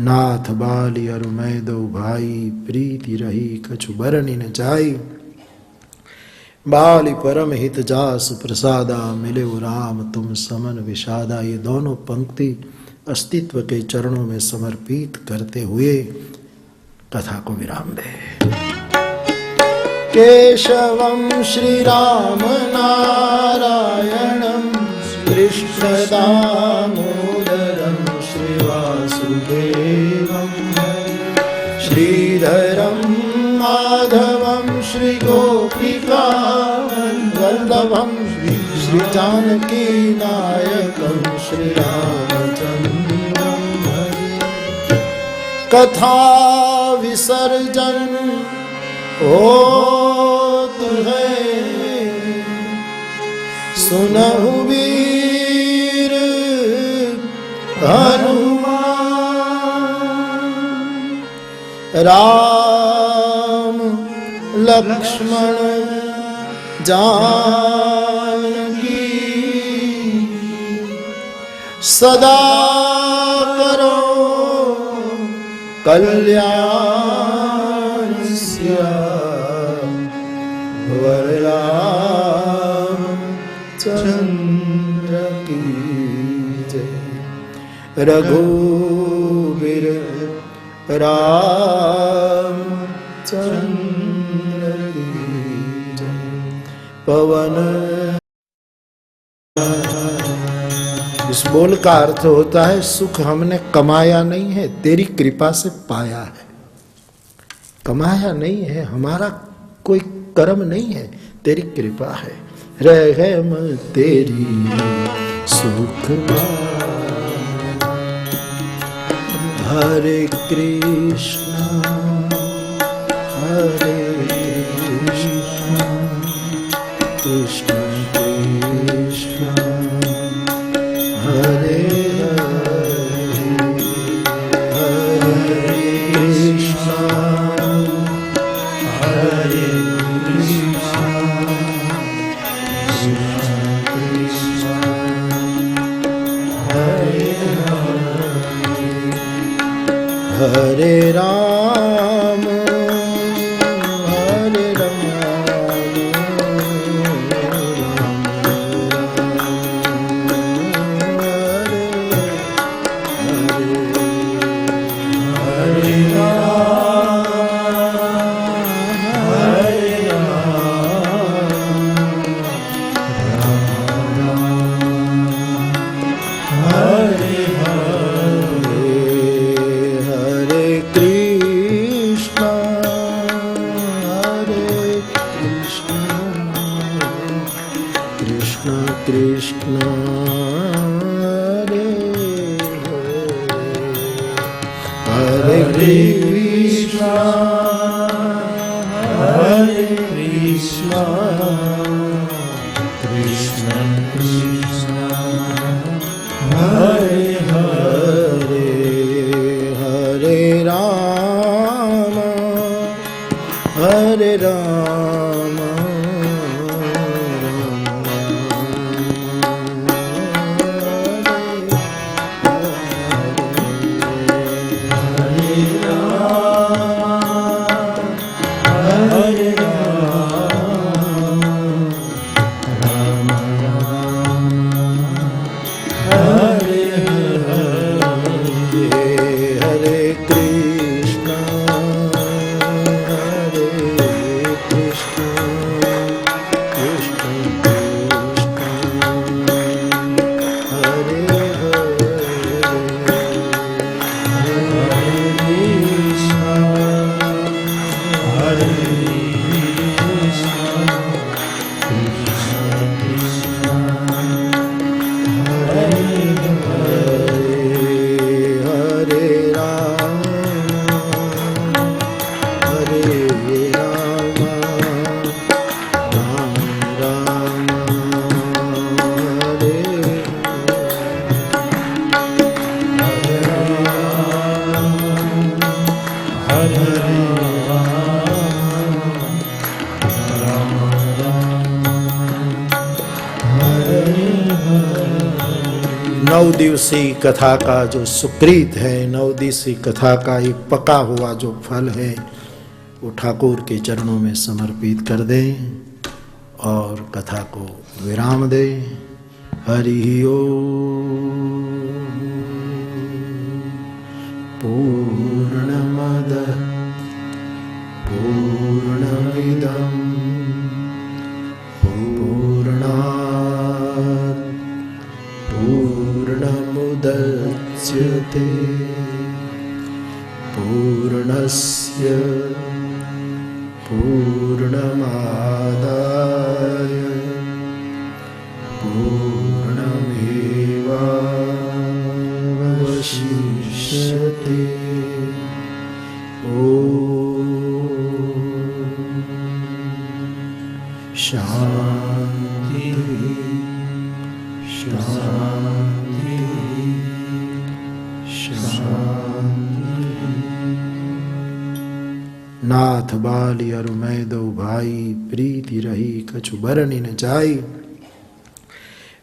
नाथ बाली अरु मैं दो भाई, प्रीति रही कछु बरनी न जाई। बाली परम हित जास प्रसादा, मिले राम तुम समन विषादा। ये दोनों पंक्ति अस्तित्व के चरणों में समर्पित करते हुए कथा को विराम दे। केशवं श्री राम नारायणं कृष्ण दामोदरं श्री वासुदेवं श्रीधरं माधवं श्री गोपिका वल्लभं श्री जानकी नायकं श्री रामचंद्रं कथा विसर्जन होत है। सुनहु वीर हनुमान, राम लक्ष्मण जानकी सदा करो कल्याण श्याम वरराम चंद्र की जय। रघुवीर राम चंद्र की जय। पवन इस बोल का अर्थ होता है सुख हमने कमाया नहीं है, तेरी कृपा से पाया है। कमाया नहीं है, हमारा कोई कर्म नहीं है, तेरी कृपा है। रहम तेरी सुख। हरे कृष्णा हरे कृष्णा कृष्ण कृष्ण हरे हरे कृष्णा हरे Krishna Krishna Hare Hare Ram Hare Krishna, Hare Krishna, Krishna Krishna, Hare Hare, Hare Rama, Hare Rama, नौ दिवसीय कथा का जो सुकृत है, नौ दिवसीय कथा का एक पका हुआ जो फल है, वो ठाकुर के चरणों में समर्पित कर दें और कथा को विराम दें। हरि ओम। पूर्णमद पूर्णमिदं पूर्णात् पूर्णमुदच्यते पूर्णस्य पूर्णमादाय पूर्णमेवावशिष्यते। ॐ शान्ति शान्ति शान्ति। नाथ बाली अरु मैं दो भाई, प्रीति रही कछु बरनि न जाई।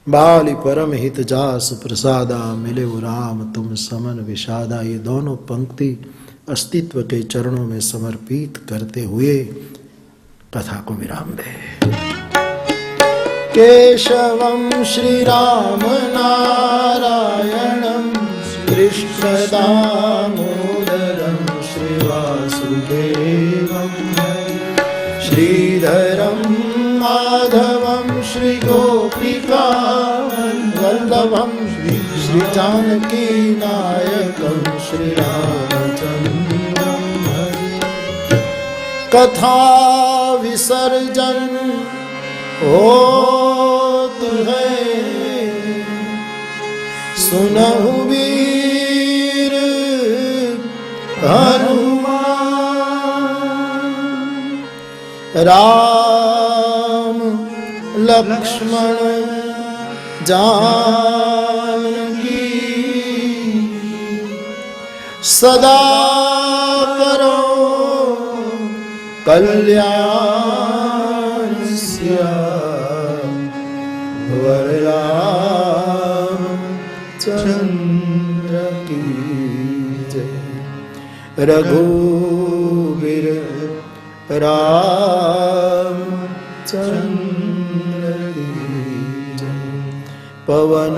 बाली परम हित जास प्रसादा, मिले वो राम तुम समन विषादा। ये दोनों पंक्ति अस्तित्व के चरणों में समर्पित करते हुए कथा को विराम दे। केशवं श्री राम नारायणं कृष्ण दामोदरं श्रीवासुदेवं श्रीधरं माधवं श्री गोपिका वल्लभं श्री जानकी नायकं श्री रामचंद्रं भजे। कथा विसर्जन होत है, सुनहु वीर हनुमान। राम लक्ष्मण जानकी सदा करो कल्याण। वरराम चंद्र की जय। रघुवीर राम चंद्र की जय। पवन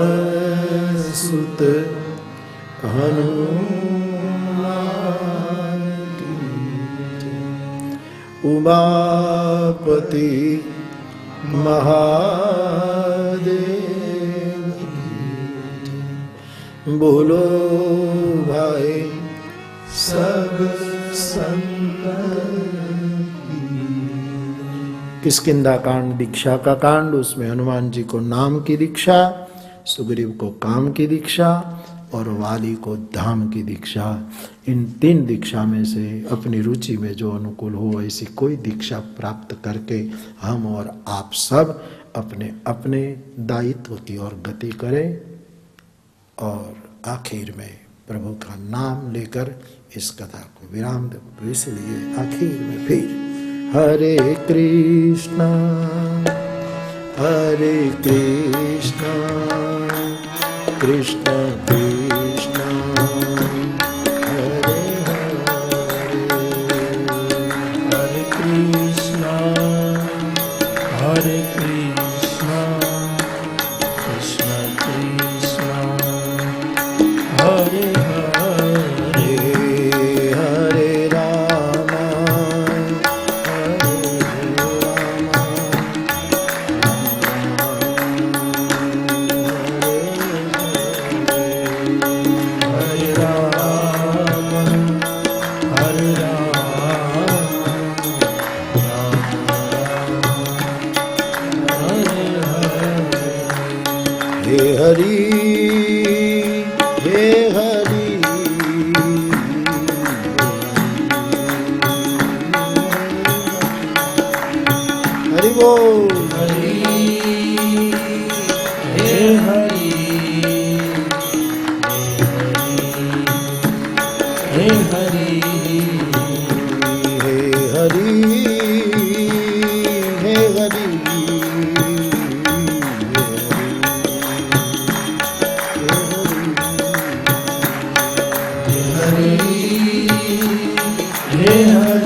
सुत हनुमान की जय। उमापति महादेव बोलो भाई सब किष्किंधा कांड दीक्षा का कांड, उसमें हनुमान जी को नाम की दीक्षा, सुग्रीव को काम की दीक्षा, और वाली को धाम की दीक्षा। इन 3 दीक्षा में से अपनी रुचि में जो अनुकूल हो ऐसी कोई दीक्षा प्राप्त करके हम और आप सब अपने अपने दायित्व की ओर गति करें और आखिर में प्रभु का नाम लेकर इस कथा को विराम दो। तो इसलिए आखिर में फिर हरे कृष्णा कृष्ण कृष्ण हरे हरे, हरे कृष्णा कृष्ण कृष्ण हरे हरे, हरे राम हरे राम हरे राम, हे हरि हे हरि, हरि बोल। हरि हे हरि हे हरि हे हरि हे हरि, हे हरि हे हरि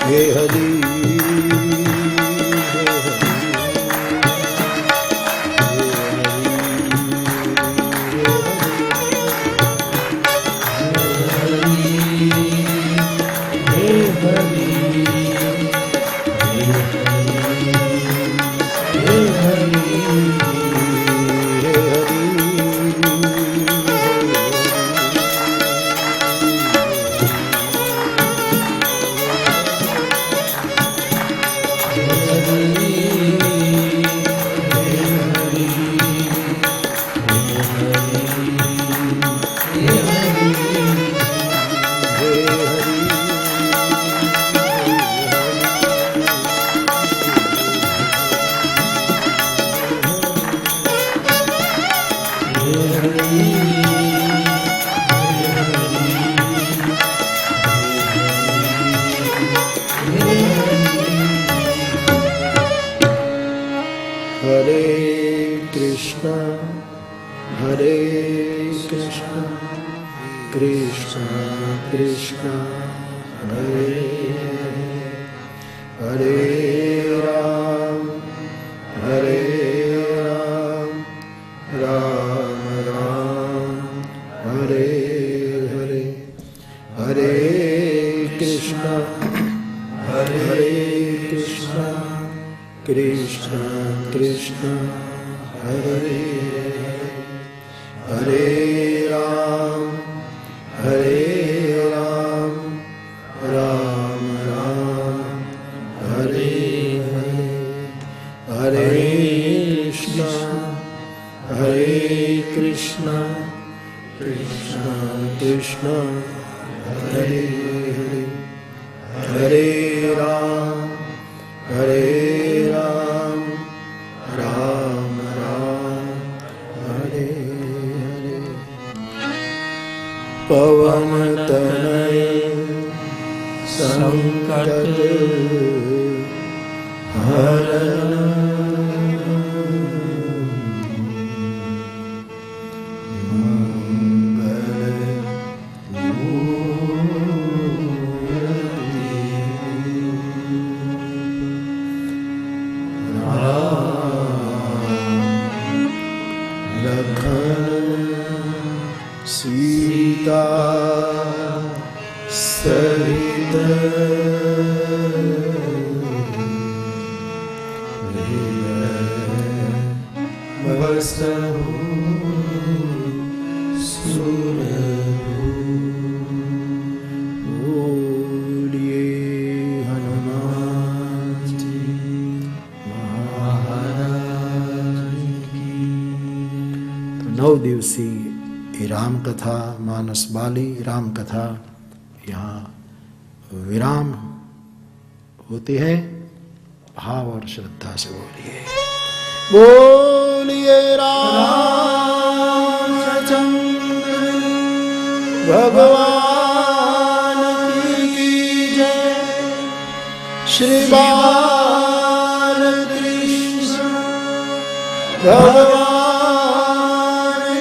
हे हरि कृष्ण कृष्ण हरे हरे राम राम राम हरे हरे, हरे कृष्ण कृष्ण कृष्ण हरे हरे राम राम राम हरे हरे, हरे कृष्ण कृष्ण कृष्ण हरे हरे, हरे राम राम राम हरे हरे। पवन तनय संकट हरण सीता सहित बसहु सुरभु। बोलिए हनुमान जी 9 दिवसीय राम कथा, मानस बाली राम कथा यहाँ विराम होती है। भाव और श्रद्धा से बोलिए, बोलिए रामचंद्र भगवान की जय। श्री बालकृष्ण भगवान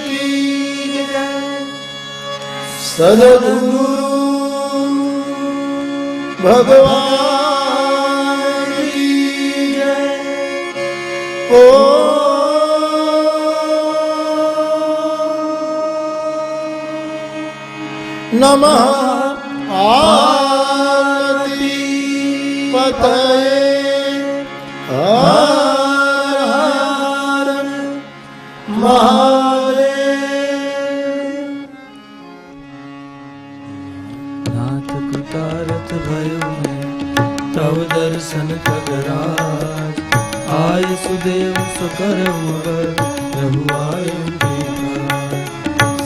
की जय। सद्गुरु भगवान की जय। ओ नमः आरती पतये हर हर महादेव। नाथ कृतारथ भयो मैं तव दर्शन खगराज। आय सुदेव सुकरवर प्रभु आयु बेकार।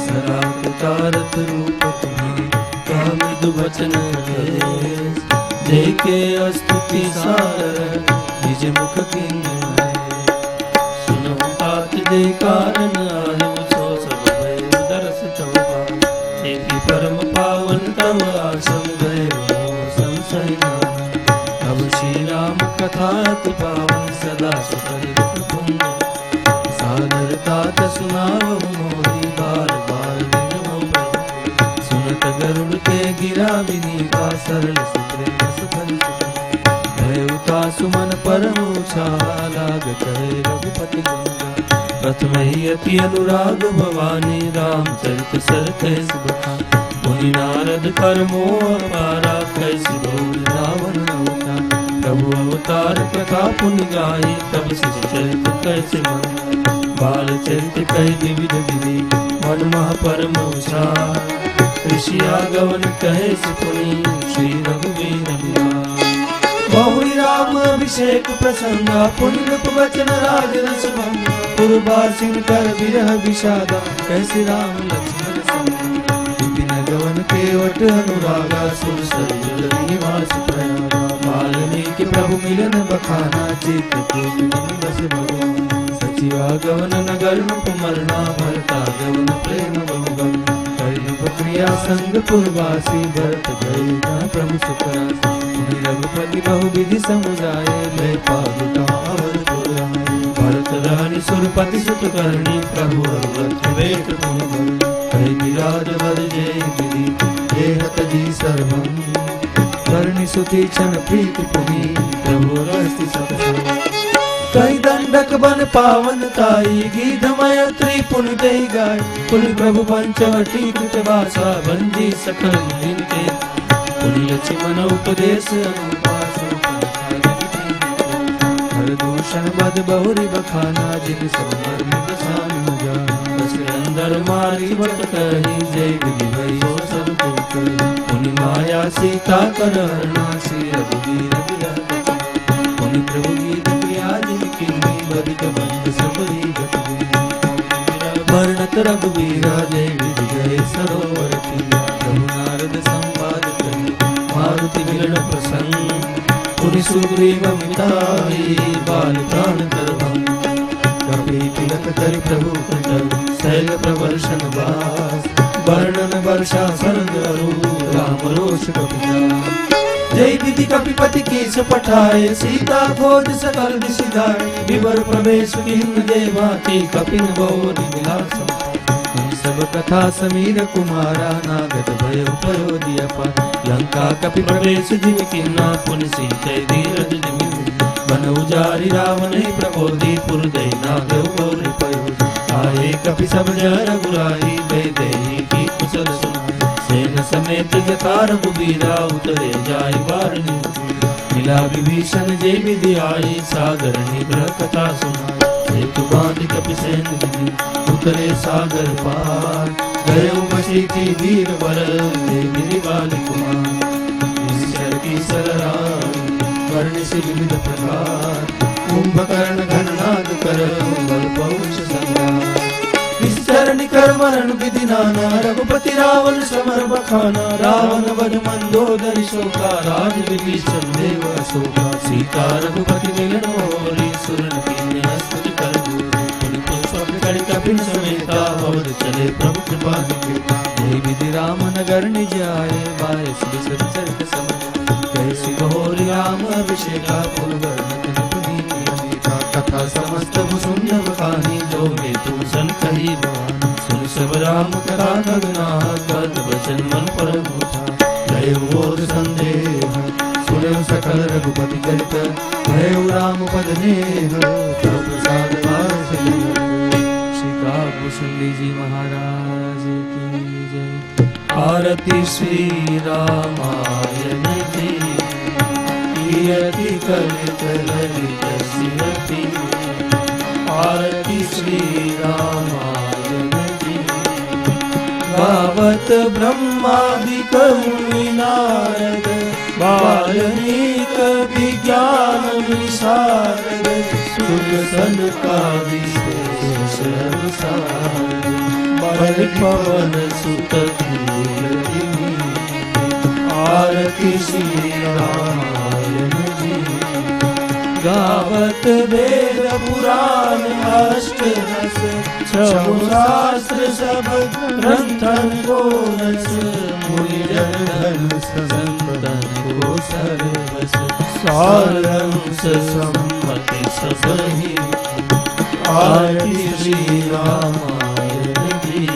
सरा कृतारथ रूप तुम्हें कह मृदु वचन कलेश। देखे स्तुति सार निज मुख किंग सुनो तात दे कारण आयु सो सब भय दरस चौपा। देखी परम पावन तव आश्रम गए संशय नाम। अब श्री राम कथा अति पावन सदा सुपरित पुण्य। सादर तात सुनावहु मोहि बार बार विनमो प्रभु। सुनत गरुड़ के गिरा विनीता सरल सुप्रेम सुफल सुख। भयउता सुमन परम उछाला लागत है रघुपति गंगा। प्रथम ही अति अनुराग भवानी रामचरित सर कैस बखान। मुनि नारद कर मोह पारा कैसे भोर रावण अवतार। प्रभु अवतार कथा पुनि गाई तब शिष चरित कैसे मन। बाल चरित कही विविध विधि मन महा परम उछार। ऋषि आगवन कहे सुपुनि श्री रघुवीर बिहार। बहुरी राम अभिषेक प्रसंगा पुण्य रूप वचन राज रस भंगा। पूर्वासिन कर विरह विषादा कैसे राम लक्ष्मण संगा। विपिन गवन केवट अनुरागा सुरसर जल निवास प्रयागा। वाल्मीकि प्रभु मिलन बखाना चित कोट बस भगवान। सचिवा गवन नगर उपमरना भरता गवन प्रेम बहुगम। क्रिया संग पूर्वासी भरत गए प्रभु सुखरासी। रघुपति बहुविधि समुदाय ले पादुका भरत रानी सुरपति सुत करणी। प्रभु अवरथ वेट पुनि कहि विराज वर जय गिरि। देहत जी सर्वं करणी सुति छन प्रीति पुनि। प्रभु अगस्ति सतसंग कई दंडक बन पावन ताई। गीधमय त्रिपुन देहि गाय। पुनि प्रभु पंचवटी कृतवासा भंजी सकल इनके। पुनि लक्ष्मण उपदेश अनुपासन। हर दूषण बद बहुरी बखाना जिन समर निशान मुझा। अंदर मारी बत कही जय विधि भई सब को कही। पुनि माया सीता कर हरणा श्री रघुवीर बिराज। पुनि प्रभु गीत प्रिया जिन किन्नी बदिक बंद सबरी गति। वर्णत रघुवीरा जय विधि जय सरोवर तीरा। प्रभु नारद संवाद करी मारुति मिलन प्रसन्न। पुनि सुग्रीव मिताई बाल प्राण तर भंग। कपि तिलक धरि प्रभु कृतल शैल प्रवर्षण बास। वर्णन वर्षा शरद अरु राम रोष कपिदास। जय विधि कपिपति कीस पठाए। सीता खोज सकल दिशिधाए। विवर प्रवेश किन्ह देवाति कपिन बोधि विलास। सब कथा समीर कुमारा नागद भय उपयोधि अपार। लंका कपि प्रवेश जिन किन्ना पुनि सीते धीरज जिमि। बन उजारि रावण प्रबोधि पुर दय नाग गौर पयो। आए कपि सब जय रघुराई बेदेहि की कुशल सुनाई। सेन समेत जथा रघुबीरा उतरे जाय वारणी। मिला विभीषण जय विधि आई। सागर निग्रह कथा सुनाई। सेतु बांधि कपि सेन विधि उतरे सागर पार। गए वशी की वीर वर विधि बाल कुमार। ईश्वर की सरराय वर्ण से विविध प्रकार। कुंभकर्ण घननाद कर बल पौष संगार। निश्चर कर मरण विधि नाना, रघुपति रावण समर बखाना, रावण वध मंदोदरी शोका, राज विभीषण देव अशोका, सीता रघुपति मिलन मोरी, सुरन कीन्य स्तुति कर जोरी, पुनि पुष्पक कड़ि कपिन समेता, अवध चले प्रभु कृपा निकेता, जय विधि राम नगर निज आए, बाय श्री सचरित समय, जय श्री गौरी राम अभिषेका, पूर्व कथा समस्त सुंदर बखानी, जो ये तुम सन कही बवानी, सुन सब राम कथा रघुनाथ, वचन मन परम उठा, जय बोध संदेह सुन सकल रघुपति चरित, जय राम पद नेह तव प्रसाद वात्सल्य। श्री काभूषण जी महाराज की जय। आरती श्री रामायण की, कीर्ति कलित ललित सिरति, आरती श्री रामायण की, गावत ब्रह्मादिक मुनि नारद, वाल्मीक विज्ञान विशारद, सुर सनकादि सेष सारद, बल पवन सुत धीर, आरती श्री रामायण जी, गावत वेद पुराण अष्ट रस, छौ शास्त्र सब ग्रंथन को रस, मुनि जन संतन को सर्वस, सारंश सम्मति सबहि, आरती श्री रामायण जी,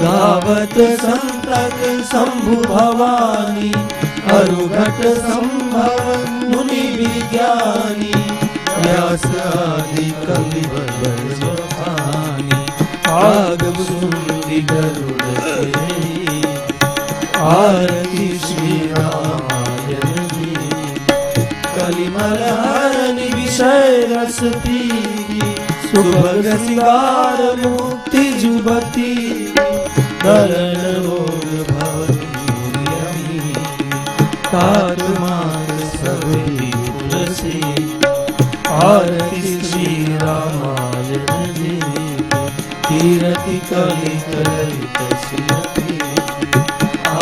गावत संतत शंभु भवानी, अरुघट संभव मुनि विज्ञानी, व्यास आदि कवि बखानी, आगम सुंदि गरुड़ सेई, आरती श्री रामायण जी, कलिमल हरन विषय रस पीरी, सुभग सिंगार मुक्ति जुबती, करण रोग भवनी, तात मान सभी तुलसी, आरती श्री रामायण जी, कीर्ति कलित ललित सिरति,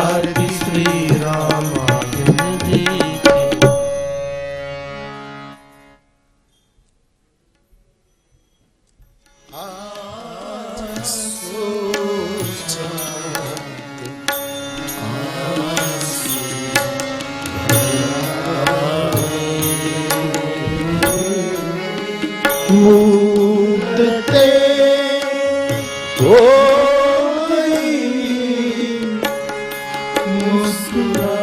आरती श्री रामायण जी। मुक्ते हो गई मुस्कुराए,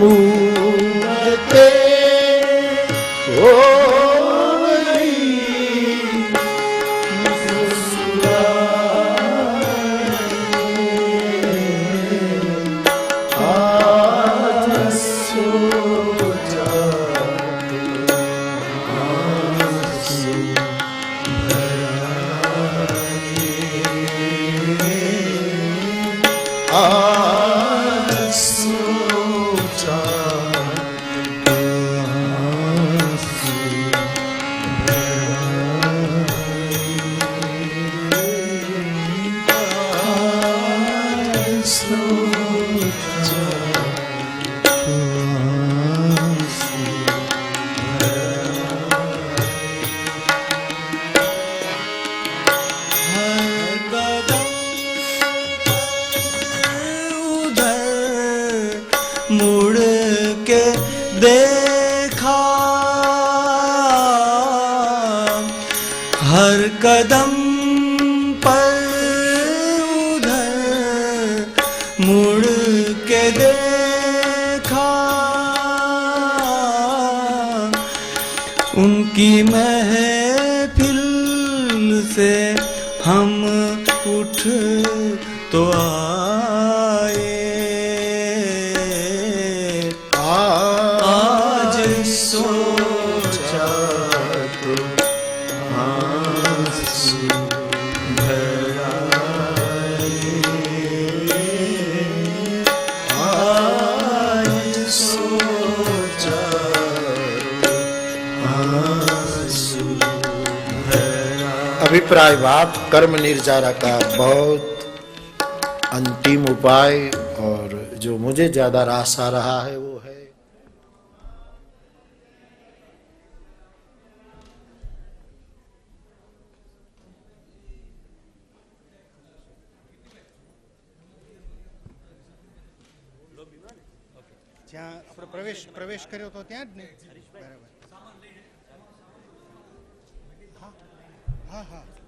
मुक्ते हो गई मुस्कुराए, आज सोचा मुड़ के देखा, हर कदम पर उधर मुड़ के देखा, उनकी महफिल से हम उठ तो आए, आज सोचा तो आंसू भर आए, आज सोचा तो आंसू अभिप्राय भाव कर्म निर्जारा का बहुत अंतिम उपाय और जो मुझे ज्यादा रास आ रहा है वो है જ્યાં આપણે પ્રવેશ કર્યો તો ત્યાં જ ને બરાબર હા હા હા